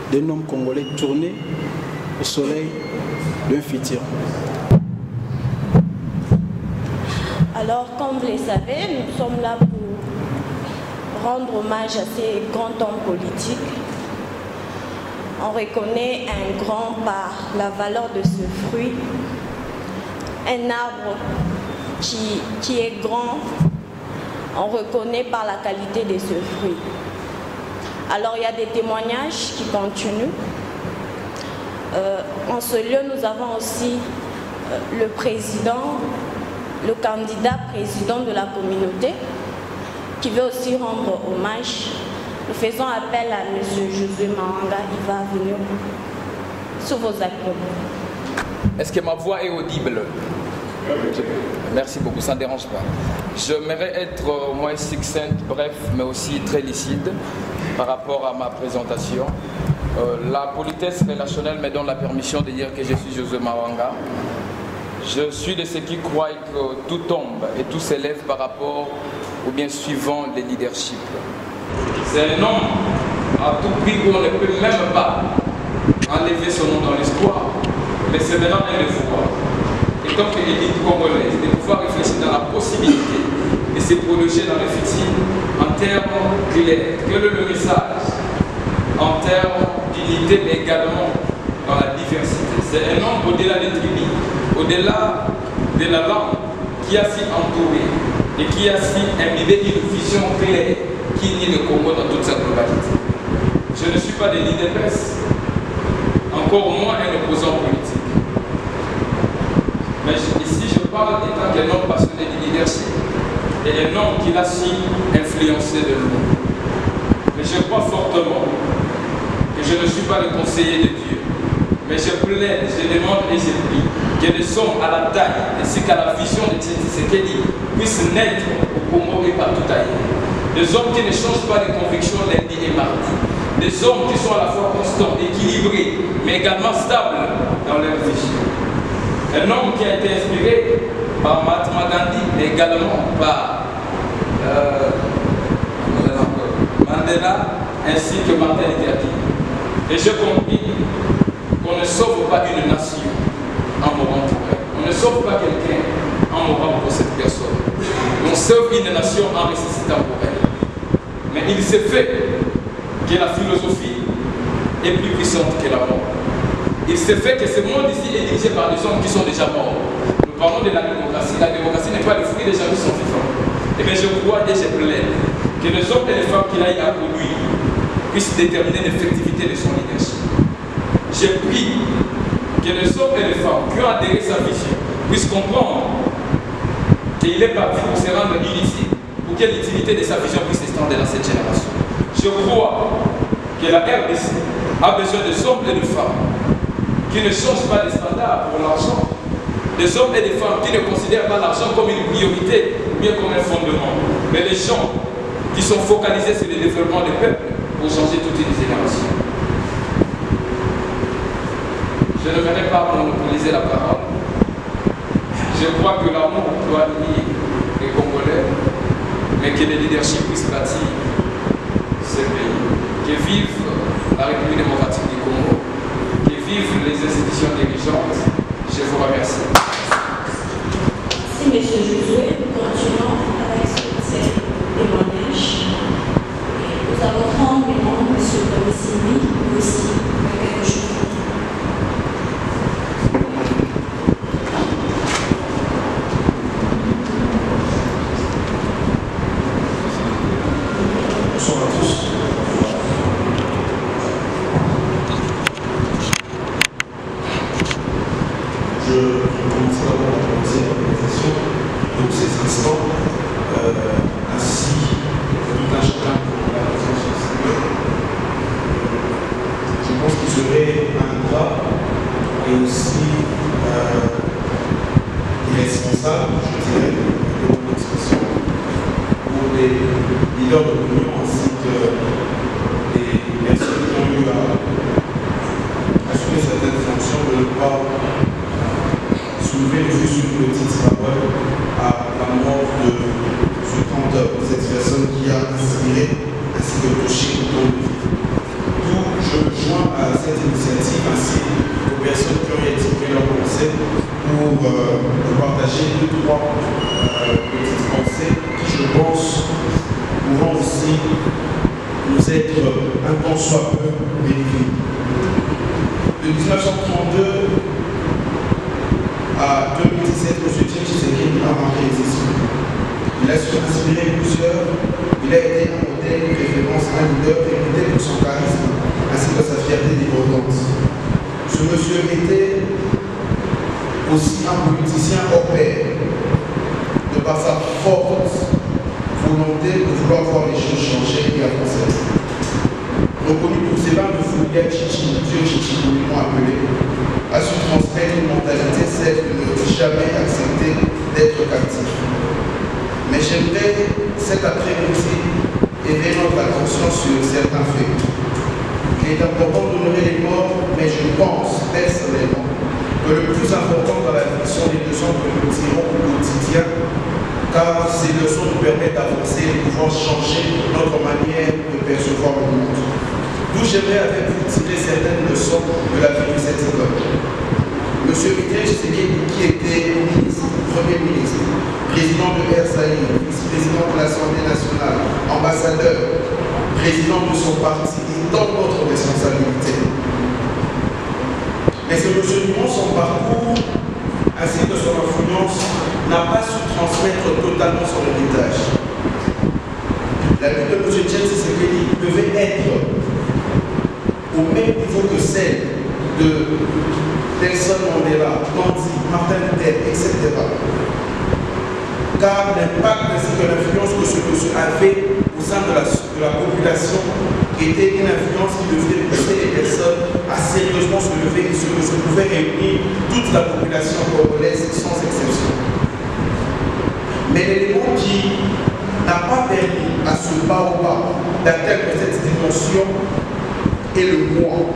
d'un homme congolais tourné au soleil d'un futur.
Alors, comme vous le savez, nous sommes là pour rendre hommage à ces grands hommes politiques. On reconnaît un grand par la valeur de ce fruit, un arbre qui est grand, on reconnaît par la qualité de ce fruit. Alors il y a des témoignages qui continuent. En ce lieu, nous avons aussi le président, le candidat président de la communauté, qui veut aussi rendre hommage. Nous faisons appel à M. Josué Mawanga, il va venir sous vos applaudissements.
Est-ce que ma voix est audible? Merci beaucoup, ça ne dérange pas. J'aimerais être au moins succincte, bref, mais aussi très lucide par rapport à ma présentation. La politesse relationnelle me donne la permission de dire que je suis Josué Mawanga. Je suis de ceux qui croient que tout tombe et tout s'élève par rapport ou bien suivant le leadership. C'est un homme à tout prix où on ne peut même pas enlever son nom dans l'histoire, mais c'est maintenant un devoir. Et comme l'élite congolaise, de pouvoir réfléchir dans la possibilité de se prolonger dans le futur en termes clairs. Quel est le message? En termes d'unité, mais également dans la diversité. C'est un homme au-delà des tribus, au-delà de la langue, qui a su entourer et qui a su imbibé une vision claire qui nie le Congo dans toute sa globalité. Je ne suis pas de l'IDPS, encore moins un opposant politique. Mais ici, je parle étant qu'un homme passionné du leadership et un homme qui l'a su influencer de loin. Mais je crois fortement que je ne suis pas le conseiller de Dieu. Mais je plaide, je demande et je prie que des hommes à la taille ainsi qu'à la vision de Tshisekedi puissent naître au Congo et partout ailleurs. Des hommes qui ne changent pas de conviction lundi et mardi. Des hommes qui sont à la fois constants, équilibrés, mais également stables dans leur vision. Un homme qui a été inspiré par Mahatma Gandhi, mais également par Mandela, ainsi que Martin Luther King. Et j'ai compris qu'on ne sauve pas une nation en mourant pour elle. On ne sauve pas quelqu'un en mourant pour cette personne. On sauve une nation en ressuscitant pour elle. Mais il s'est fait que la philosophie est plus puissante que la mort. Il s'est fait que ce monde ici est dirigé par des hommes qui sont déjà morts. Nous parlons de la démocratie. La démocratie n'est pas le fruit des gens qui sont vivants. Et bien je crois et je plaide que les hommes et les femmes qu'il a eu à produire puissent déterminer l'effectivité de son leadership. Je prie que les hommes et les femmes qui ont adhéré à sa vision puissent comprendre qu'il est parti pour se rendre inutile, pour que l'utilité de sa vision puisse s'étendre dans cette génération. Je crois que la RDC a besoin de hommes et de femmes qui ne changent pas les standards pour l'argent, des hommes et des femmes qui ne considèrent pas l'argent comme une priorité ou bien comme un fondement, mais des gens qui sont focalisés sur le développement du peuple pour changer toute une génération. Je ne vais pas monopoliser la parole. Je crois que l'amour doit unir les Congolais, mais que le leadership puisse bâtir ce pays. Que vive la République démocratique du Congo, que vivent les institutions dirigeantes. Je vous remercie.
Merci, M. Josué. Nous continuons avec ce témoignage. Nous allons prendre maintenant M. Domicile aussi avec quelque chose.
Bonsoir à tous. Je commence d'abord à commencer l'organisation de ces instants, ainsi que tout un chacun pour la présence de Seigneur. Je pense qu'il serait ingrat et aussi irresponsable, je dirais, de mon expression, pour les leaders de l'Union ainsi que les personnes qui ont eu à assumer certaines fonctions de ne pas soulever juste une petite parole à la mort de ce canteur, de cette personne qui a inspiré ainsi que touché autant de vie. D'où je me joins à cette initiative ainsi aux personnes qui ont exprimé leur pensée pour partager deux, trois petites pensées qui, je pense, pourront aussi nous être un tant soit peu bénéfiques. De 1932 à 2017, M. Tshisekedi a marqué les esprits. Il a su inspirer plusieurs, il a été un modèle, une référence, un leader, réputé pour son charisme ainsi que sa fierté débordante. Ce monsieur était aussi un politicien hors pair, de par sa forte volonté de vouloir voir les choses changer et avancer. Reconnu pour ses bains de fourrière Chichi, Dieu Chichi, communément appelé, a su transmettre une mentalité, celle de ne jamais accepter d'être captif. Mais j'aimerais cet après-midi éveiller notre attention sur certains faits. Il est important d'honorer les morts, mais je pense personnellement que le plus important dans la vie sont les leçons que nous tirons au quotidien, car ces leçons nous permettent d'avancer et de pouvoir changer notre manière de percevoir le monde. D'où j'aimerais avec vous tirer certaines leçons de la vie de cette école. M. Tshisekedi, qui était ministre, Premier ministre, président de RSAI, vice-président de l'Assemblée nationale, ambassadeur, président de son parti et tant d'autres responsabilités. Mais ce monsieur Dumont, son parcours, ainsi que son influence, n'a pas su transmettre totalement son héritage. La lutte de M. Tshisekedi devait être au même niveau que celle de Nelson Mandela, Gandhi, Martin Luther, etc. Car l'impact ainsi que l'influence que ce monsieur avait au sein de la population était une influence qui devait pousser les personnes à sérieusement se lever et ce monsieur pouvait réunir toute la population congolaise sans exception. Mais l'élément qui n'a pas permis à ce baobab d'atteindre cette dimension est le moi,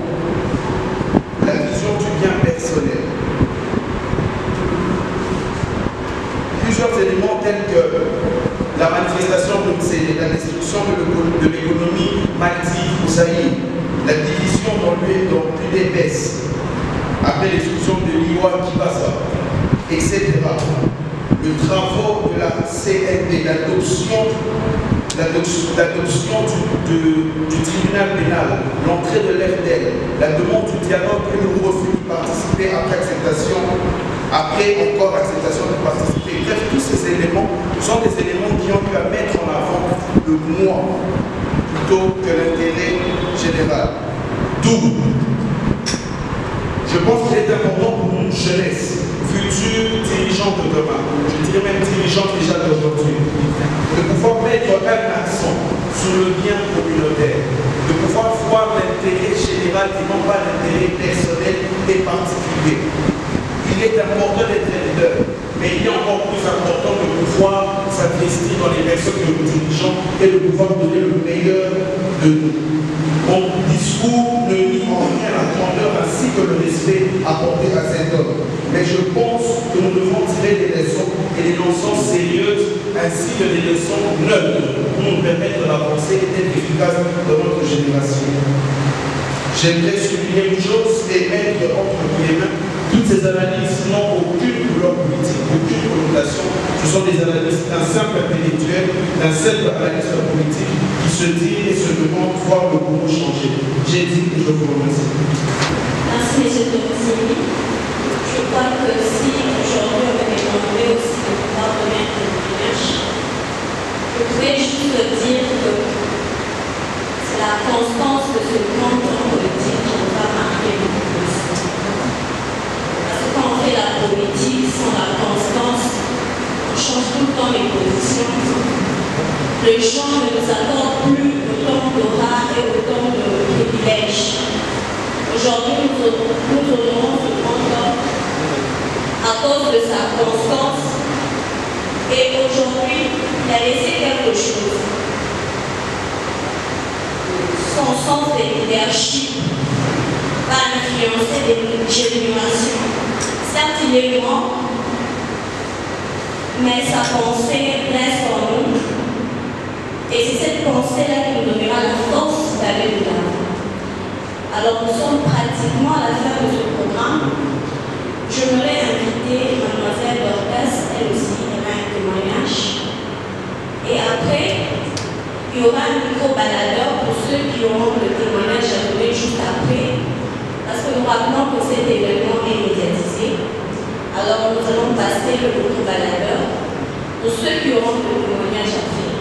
la vision du bien personnel. Plusieurs éléments tels que la manifestation de la destruction de l'économie maldive au Zaïre, la division dans l'UDPS, après l'exclusion de l'IOA Kibasa, etc. Le travaux de la CND, l'adoption du tribunal pénal, l'entrée de l'FDL, la demande du dialogue et le refus d'y participer après acceptation, après encore acceptation de participer. Bref, tous ces éléments sont des éléments qui ont eu à mettre en avant le moi plutôt que l'intérêt général. D'où, je pense qu'il est important pour une jeunesse, future dirigeante de demain, je dirais même dirigeante déjà d'aujourd'hui, de pouvoir mettre un accent sur le bien communautaire, de pouvoir voir l'intérêt général et non pas l'intérêt personnel et particulier. Il est important d'être leader, mais il est encore plus important de pouvoir s'investir dans les personnes que nous dirigeons et de pouvoir donner le meilleur de nous. Mon discours ne nie en rien la grandeur ainsi que le respect apporté à cet homme. Mais je pense que nous devons tirer des leçons ainsi que des leçons neutres pour nous permettre d'avancer et d'être efficaces dans notre génération. J'aimerais souligner une chose et mettre entre guillemets, toutes ces analyses n'ont aucune couleur politique, aucune connotation. Ce sont des analyses d'un simple intellectuel, d'un simple analyste politique qui se dit et se demande voir le monde changer. J'ai dit que je vous remercie.
Merci, M. Domicile. Je crois que si aujourd'hui on avait demandé aussi de pouvoir donner un témoignage, je voudrais juste dire que c'est la constance de ce grand temps politique qui nous va marquer beaucoup plus. Parce que quand on fait la politique sans la constance, on change tout le temps les positions. Les gens ne nous accordent plus autant d'aura et autant de privilèges. Aujourd'hui, nous honorons ce grand homme à cause de sa constance. Et aujourd'hui, il a laissé quelque chose. Son sens de leadership va influencer des générations. Certes, il est grand, mais sa pensée reste en nous. Et c'est cette pensée-là qui nous donnera la force d'aller de l'avant. Alors, nous sommes pratiquement à la fin de ce programme. J'aimerais inviter Mademoiselle Dorcas, elle aussi, elle a un témoignage. Et après, il y aura un micro-baladeur pour ceux qui auront le témoignage à donner juste après. Parce que nous rappelons que cet événement est médiatisé. Alors, nous allons passer le micro-baladeur pour ceux qui auront le témoignage à faire.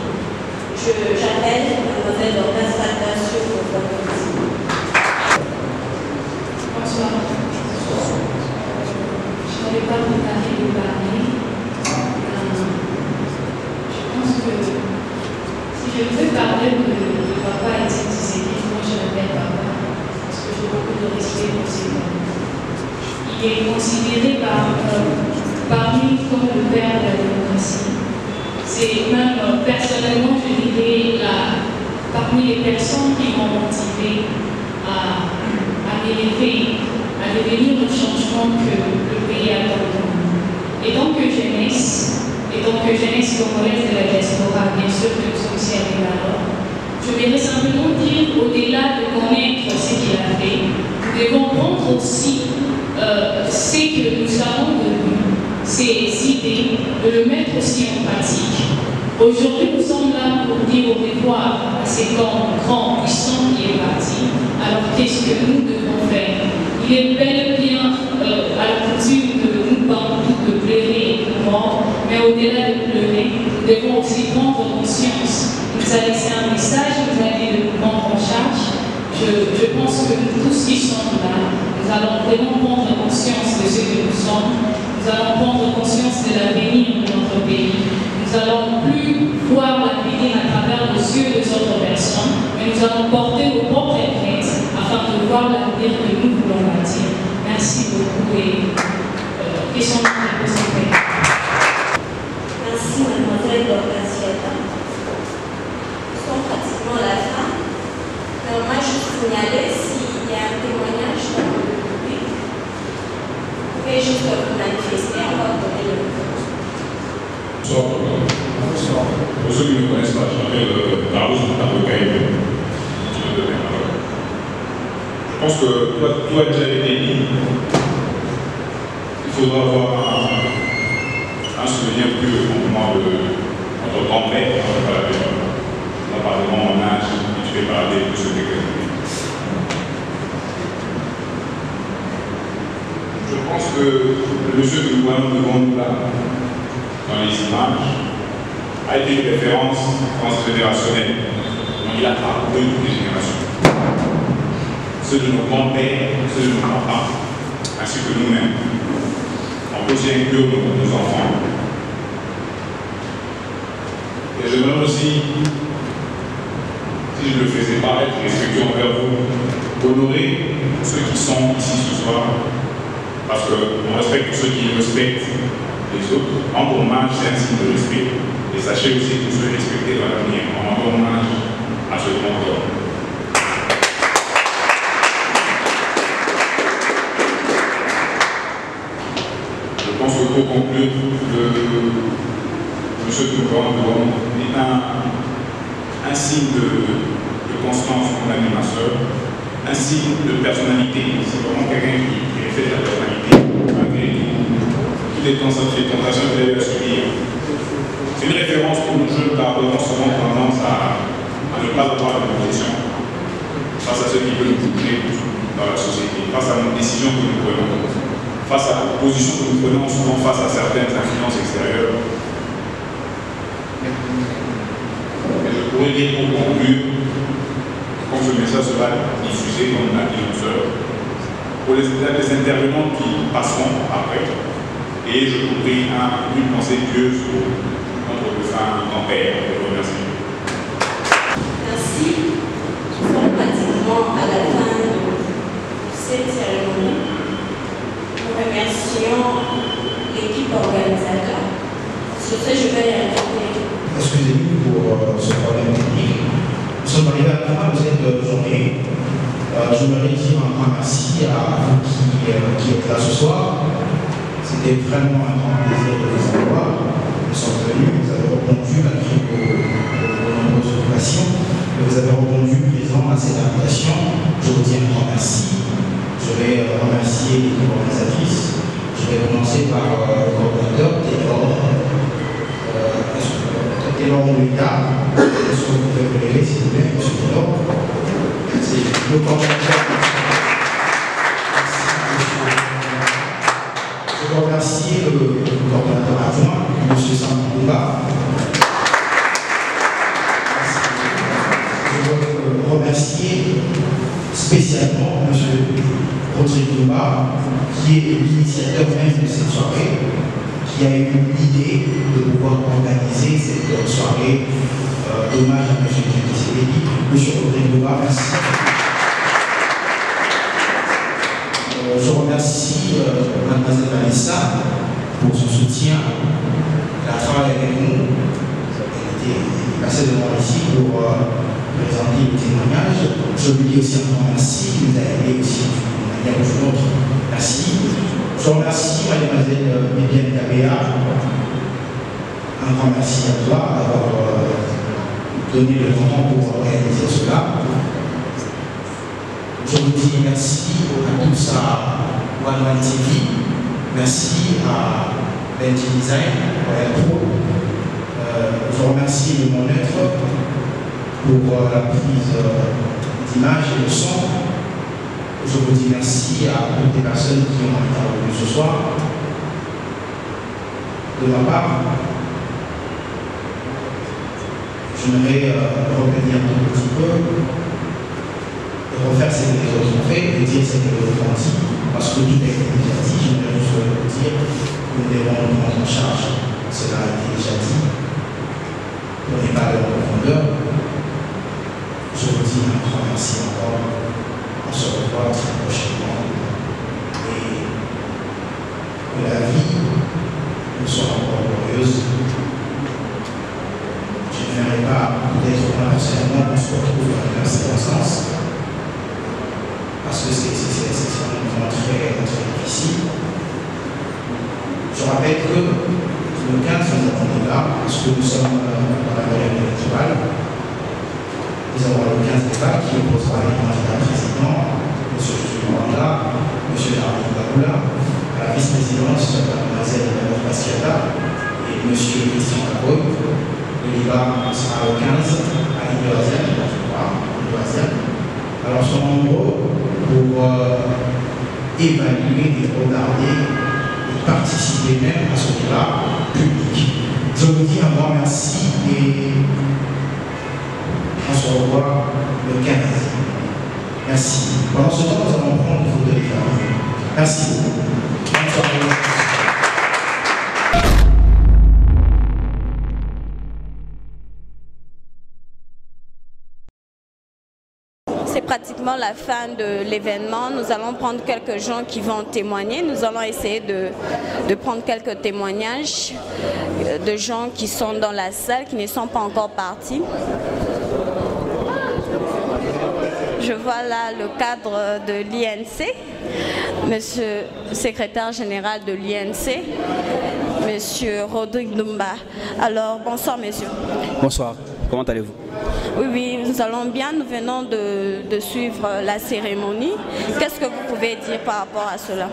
J'appelle Mademoiselle Dorcas Fata sur le programme.
Bonsoir. Je n'avais pas préparé de parler. Je pense que si je veux parler de papa et de ses livres, moi je l'appelle papa, parce que j'ai beaucoup de respect pour ses parents. Il est considéré parmi comme le père de la démocratie. C'est même personnellement, je dirais, parmi les personnes qui m'ont motivé à m'élever, à devenir le changement que le pays attend. Et donc jeunesse congolaise de la diaspora, bien sûr que nous sommes ici à Bélarus. Je voudrais simplement dire, au-delà de connaître ce qu'il a fait, nous devons prendre aussi ce que nous avons de lui, ces idées, de le mettre aussi en pratique. Aujourd'hui, nous sommes là pour dire au revoir à cet homme grand, puissant qui est parti. Alors, qu'est-ce que nous devons faire? Il est bel et bien à la coutume de nous parler, de pleurer, de mort, mais au-delà de pleurer, nous devons aussi prendre conscience. Il nous a laissé un message, il nous a dit de nous prendre en charge. Je pense que nous tous qui sommes là, nous allons vraiment prendre conscience de ce que nous sommes. Nous allons prendre conscience de l'avenir de notre pays. Nous n'allons plus voir l'avenir à travers les yeux des autres personnes, mais nous allons porter nos propres crêtes afin de voir l'avenir que nous voulons bâtir. Merci beaucoup et question de réponse.
Merci Mademoiselle Dorcas Fata. Nous sommes pratiquement à la fin. Alors moi je vais signaler s'il y a un témoignage dans le public. Vous pouvez juste vous manifester, on va vous donner le micro.
Bonsoir. Pour ceux qui ne me connaissent pas, je m'appelle Carlos Moutabokaï. Je pense que tout a déjà été dit. Il faudra avoir un souvenir plus complètement de notre grand-père. On a parlé de mon âge, et tu fais parler de ce que je pense que le monsieur que nous voyons devant nous là, dans les images, a été une référence transgénérationnelle. Donc il a parcouru toutes les générations. Ceux de nos grands-pères, ceux de nos parents, ainsi que nous-mêmes. On peut aussi inclure nos enfants. Et je demande aussi, si je le faisais pas, être respectueux envers vous, honorer ceux qui sont ici ce soir, parce qu'on respecte ceux qui respectent les autres. Rendre hommage, c'est un signe de respect. Et sachez aussi que vous serez respectés dans l'avenir. On rend hommage à ce grand homme. Je pense que pour conclure, monsieur Toulouan est un signe de constance pour l'ami ma soeur, un signe de personnalité. C'est vraiment quelqu'un qui reflète la personnalité, malgré toutes les tentations qu'il a eu à subir. C'est une référence pour nous jeunes car nous avons souvent tendance à ne pas avoir de position face à ce qui peut nous bouger dans la société, face à nos décisions que nous prenons, face à la position que nous prenons souvent face à certaines influences extérieures. Et je pourrais dire pour conclure, comme ce message sera diffusé comme l'a dit notre soeur, pour les intervenants qui passeront après, et je pourrais une pensée pieuse pour notre défunt grand-père. Je vous remercie.
Merci. Nous sommes pratiquement à la fin de cette cérémonie. Nous remercions l'équipe organisateur. Sur ce, je vais inviter.
Excusez-nous pour ce problème technique. Nous sommes arrivés à la fin de cette journée. Je voudrais dire un grand merci à vous qui êtes là ce soir. C'était vraiment un grand plaisir de vous avoir. Nous sommes venus, vous avez répondu malgré vos nombreuses occupations, et vous avez répondu présent à cette invitation. Je vous dis un grand merci. Je vais remercier l'équipe organisatrice. Je vais commencer par le coordinateur, Taylor Mouliga. Est-ce que vous pouvez vous lever, s'il vous plaît, monsieur Taylor? C'est le coordinateur. Je veux remercier le coordinateur adjoint, M. Sambouba. Je veux remercier spécialement M. Rodrigue Dumba, qui est l'initiateur même de cette soirée, qui a eu l'idée de pouvoir organiser cette soirée d'hommage à M. Tshisekedi. M. Rodrigue Dumba, merci. Je remercie Mme Vanessa pour son soutien. Elle a travaillé avec nous. Elle était passée devant ici pour présenter le témoignage. Je lui dis aussi un grand merci. Il nous a aidé aussi d'une manière ou d'une autre. Merci. Je remercie Mme Bibiane Kabea. Un grand merci à toi d'avoir donné le temps pour réaliser cela. Je vous dis merci à tous à One TV, merci à Benji Design, Royal Pro. Je remercie le Mon-être pour la prise d'image et de son. Je vous dis merci à toutes les personnes qui ont intervenu ce soir. De ma part, j'aimerais revenir un petit peu, refaire ce que les autres ont fait, et dire ce que les autres ont dit, parce que tout a été déjà dit. J'aimerais juste dire que nous devons nous prendre en charge. Cela a été déjà dit. On n'est pas de la profondeur. Je vous dis un grand merci encore. On se revoit très prochainement. Et que la vie nous soit encore glorieuse. Je n'aimerais pas peut-être personnellement qu'on se retrouve dans ces circonstances, parce que c'est vraiment très difficile. Je rappelle que le 15, nous avons des débats, parce que nous sommes dans la période électorale. Nous avons le 15 débat qui opposera les candidats président, M. Jules Rwanda, M. Darwin Baboula, à la vice-présidence, Mme Bastiata et M. Christian Caboy. Le débat sera le 15 à l'Indonésie, je crois, alors sont nombreux pour évaluer et regarder et participer même à ce débat public. Je vous dis un grand merci et on se revoit le 15. Merci. Pendant ce temps, nous allons prendre une photo des familles. Merci beaucoup. Bonne soirée.
C'est pratiquement la fin de l'événement. Nous allons prendre quelques gens qui vont témoigner. Nous allons essayer de prendre quelques témoignages de gens qui sont dans la salle, qui ne sont pas encore partis. Je vois là le cadre de l'INC, monsieur le secrétaire général de l'INC. Monsieur Rodrigue Dumba. Alors, bonsoir, messieurs.
Bonsoir, comment allez-vous?
Oui, nous allons bien. Nous venons de suivre la cérémonie. Qu'est-ce que vous pouvez dire par rapport à cela?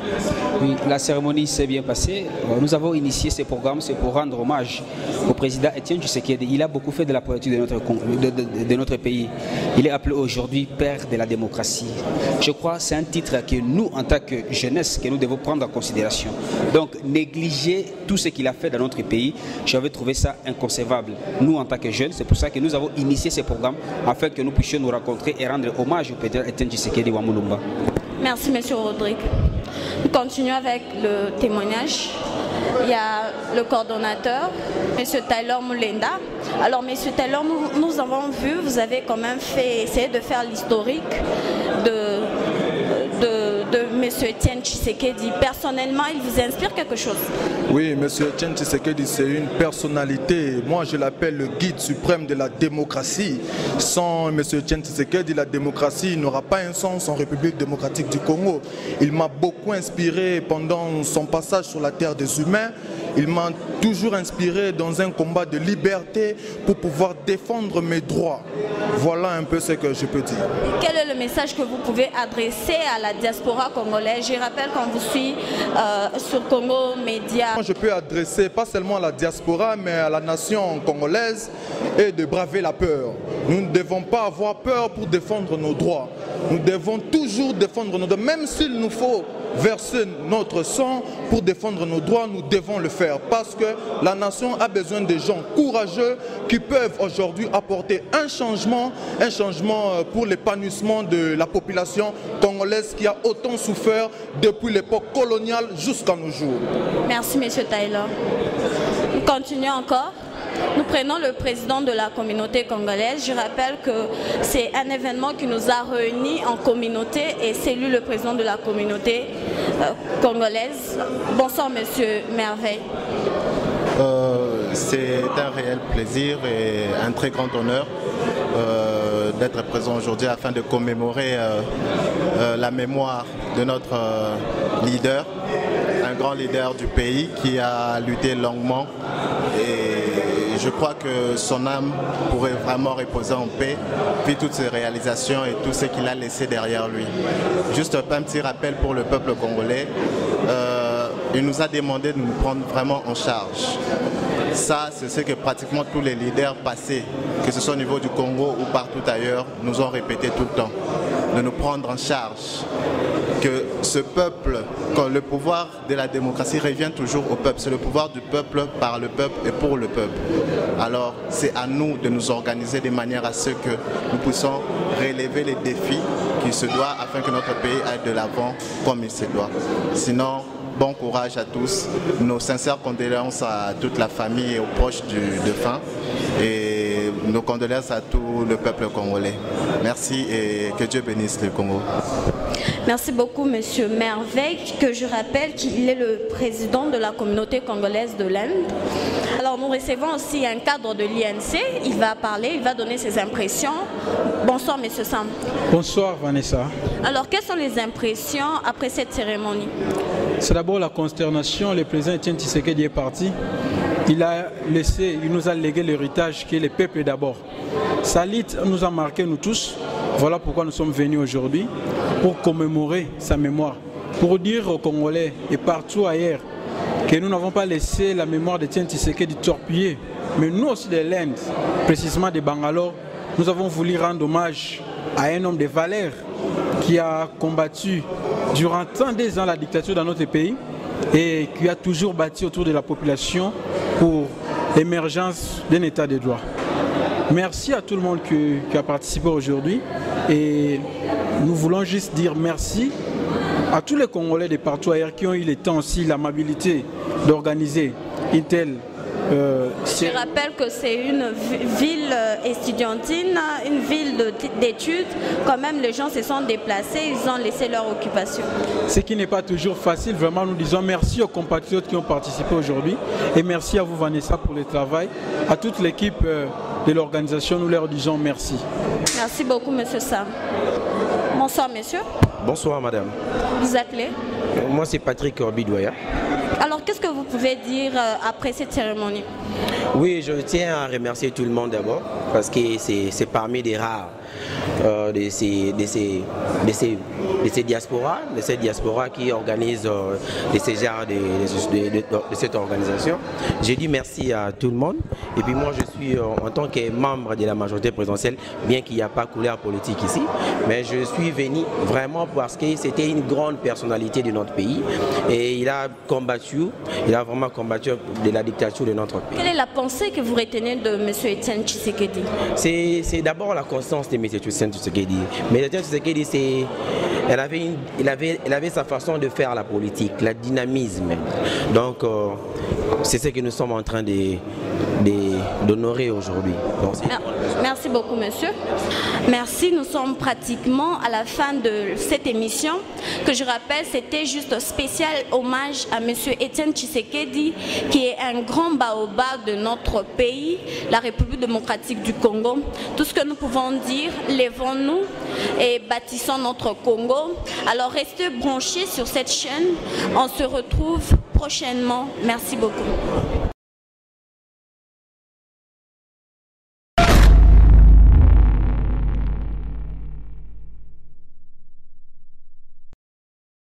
Oui, la cérémonie s'est bien passée. Nous avons initié ce programme, c'est pour rendre hommage au président Étienne Tshisekedi. Il a beaucoup fait de la politique de notre pays. Il est appelé aujourd'hui père de la démocratie. Je crois que c'est un titre que nous, en tant que jeunesse, que nous devons prendre en considération. Donc, négliger tout ce qu'il a fait dans notre pays, j'avais trouvé ça inconcevable. Nous, en tant que jeunes, c'est pour ça que nous avons initié ce programme afin que nous puissions nous rencontrer et rendre hommage au président Étienne Tshisekedi wa Mulumba.
Merci, monsieur Rodrigue. Nous continuons avec le témoignage. Il y a le coordonnateur, monsieur Taylor Mulenda. Alors, monsieur Taylor, nous avons vu, vous avez quand même essayé de faire l'historique de monsieur Étienne Tshisekedi. Personnellement, il vous inspire quelque chose?
Oui, monsieur Étienne Tshisekedi, c'est une personnalité. Moi, je l'appelle le guide suprême de la démocratie. Sans monsieur Étienne Tshisekedi, la démocratie n'aura pas un sens en République démocratique du Congo. Il m'a beaucoup inspiré pendant son passage sur la terre des humains. Il m'a toujours inspiré dans un combat de liberté pour pouvoir défendre mes droits. Voilà un peu ce que je peux dire.
Et quel est le message que vous pouvez adresser à la diaspora congolaise? Je rappelle qu'on vous suit sur Congo Média.
Je peux adresser pas seulement à la diaspora, mais à la nation congolaise et de braver la peur. Nous ne devons pas avoir peur pour défendre nos droits. Nous devons toujours défendre nos droits, même s'il nous faut verser notre sang pour défendre nos droits, nous devons le faire parce que la nation a besoin de gens courageux qui peuvent aujourd'hui apporter un changement pour l'épanouissement de la population congolaise qui a autant souffert depuis l'époque coloniale jusqu'à nos jours. Merci, monsieur Taylor.
Nous continuons encore. Nous prenons le président de la communauté congolaise. Je rappelle que c'est un événement qui nous a réunis en communauté et c'est lui le président de la communauté congolaise. Bonsoir, monsieur Merveille.
C'est un réel plaisir et un très grand honneur d'être présent aujourd'hui afin de commémorer la mémoire de notre leader, un grand leader du pays qui a lutté longuement et je crois que son âme pourrait vraiment reposer en paix, puis toutes ses réalisations et tout ce qu'il a laissé derrière lui. Juste un petit rappel pour le peuple congolais, il nous a demandé de nous prendre vraiment en charge. Ça, c'est ce que pratiquement tous les leaders passés, que ce soit au niveau du Congo ou partout ailleurs, nous ont répété tout le temps, de nous prendre en charge. Que ce peuple, quand le pouvoir de la démocratie revient toujours au peuple, c'est le pouvoir du peuple, par le peuple et pour le peuple. Alors c'est à nous de nous organiser de manière à ce que nous puissions relever les défis qui se doivent afin que notre pays aille de l'avant comme il se doit. Sinon, bon courage à tous, nos sincères condoléances à toute la famille et aux proches du défunt et nos condoléances à tout le peuple congolais. Merci et que Dieu bénisse le Congo.
Merci beaucoup, monsieur Merveille, que je rappelle qu'il est le président de la communauté congolaise de l'Inde. Alors nous recevons aussi un cadre de l'INC, il va parler, il va donner ses impressions. Bonsoir, monsieur Sam.
Bonsoir, Vanessa.
Alors, quelles sont les impressions après cette cérémonie?
C'est d'abord la consternation. Le président Étienne Tshisekedi est parti. Il nous a légué l'héritage qui est le peuple d'abord. Sa lutte nous a marqué, nous tous. Voilà pourquoi nous sommes venus aujourd'hui, pour commémorer sa mémoire, pour dire aux Congolais et partout ailleurs que nous n'avons pas laissé la mémoire d'Étienne Tshisekedi torpiller, mais nous aussi de l'Inde, précisément de Bangalore, nous avons voulu rendre hommage à un homme de valeur qui a combattu durant tant des ans la dictature dans notre pays et qui a toujours bâti autour de la population pour l'émergence d'un état de droit. Merci à tout le monde qui a participé aujourd'hui et nous voulons juste dire merci à tous les Congolais de partout ailleurs qui ont eu le temps aussi, l'amabilité d'organiser une telle
Je rappelle que c'est une ville estudiantine, une ville d'études. Quand même, les gens se sont déplacés, ils ont laissé leur occupation.
Ce qui n'est pas toujours facile. Vraiment, nous disons merci aux compatriotes qui ont participé aujourd'hui. Et merci à vous, Vanessa, pour le travail. À toute l'équipe de l'organisation, nous leur disons merci.
Merci beaucoup, monsieur Sam. Bonsoir, monsieur.
Bonsoir, madame.
Vous appelez?
Moi, c'est Patrick Orbidoya.
Alors, Alors, qu'est-ce que vous pouvez dire après cette cérémonie?
Oui, je tiens à remercier tout le monde d'abord, parce que c'est parmi des rares de ces diasporas qui organisent ces genres de cette organisation. J'ai dit merci à tout le monde. Et puis moi, je suis en tant que membre de la majorité présidentielle, bien qu'il n'y a pas couleur politique ici, mais je suis venu vraiment parce que c'était une grande personnalité de notre pays et il a vraiment combattu de la dictature de notre pays.
Quelle est la pensée que vous retenez de M. Etienne Tshisekedi?
C'est d'abord la constance de M. Etienne Tshisekedi. Mais Etienne Tshisekedi, il avait sa façon de faire la politique, le dynamisme. Donc, c'est ce que nous sommes en train d'honorer aujourd'hui.
Merci beaucoup, monsieur. Merci, nous sommes pratiquement à la fin de cette émission. Que je rappelle, c'était juste un spécial hommage à monsieur Etienne Tshisekedi, qui est un grand baobab de notre pays, la République démocratique du Congo. Tout ce que nous pouvons dire, lèvons-nous et bâtissons notre Congo. Alors restez branchés sur cette chaîne. On se retrouve prochainement. Merci beaucoup.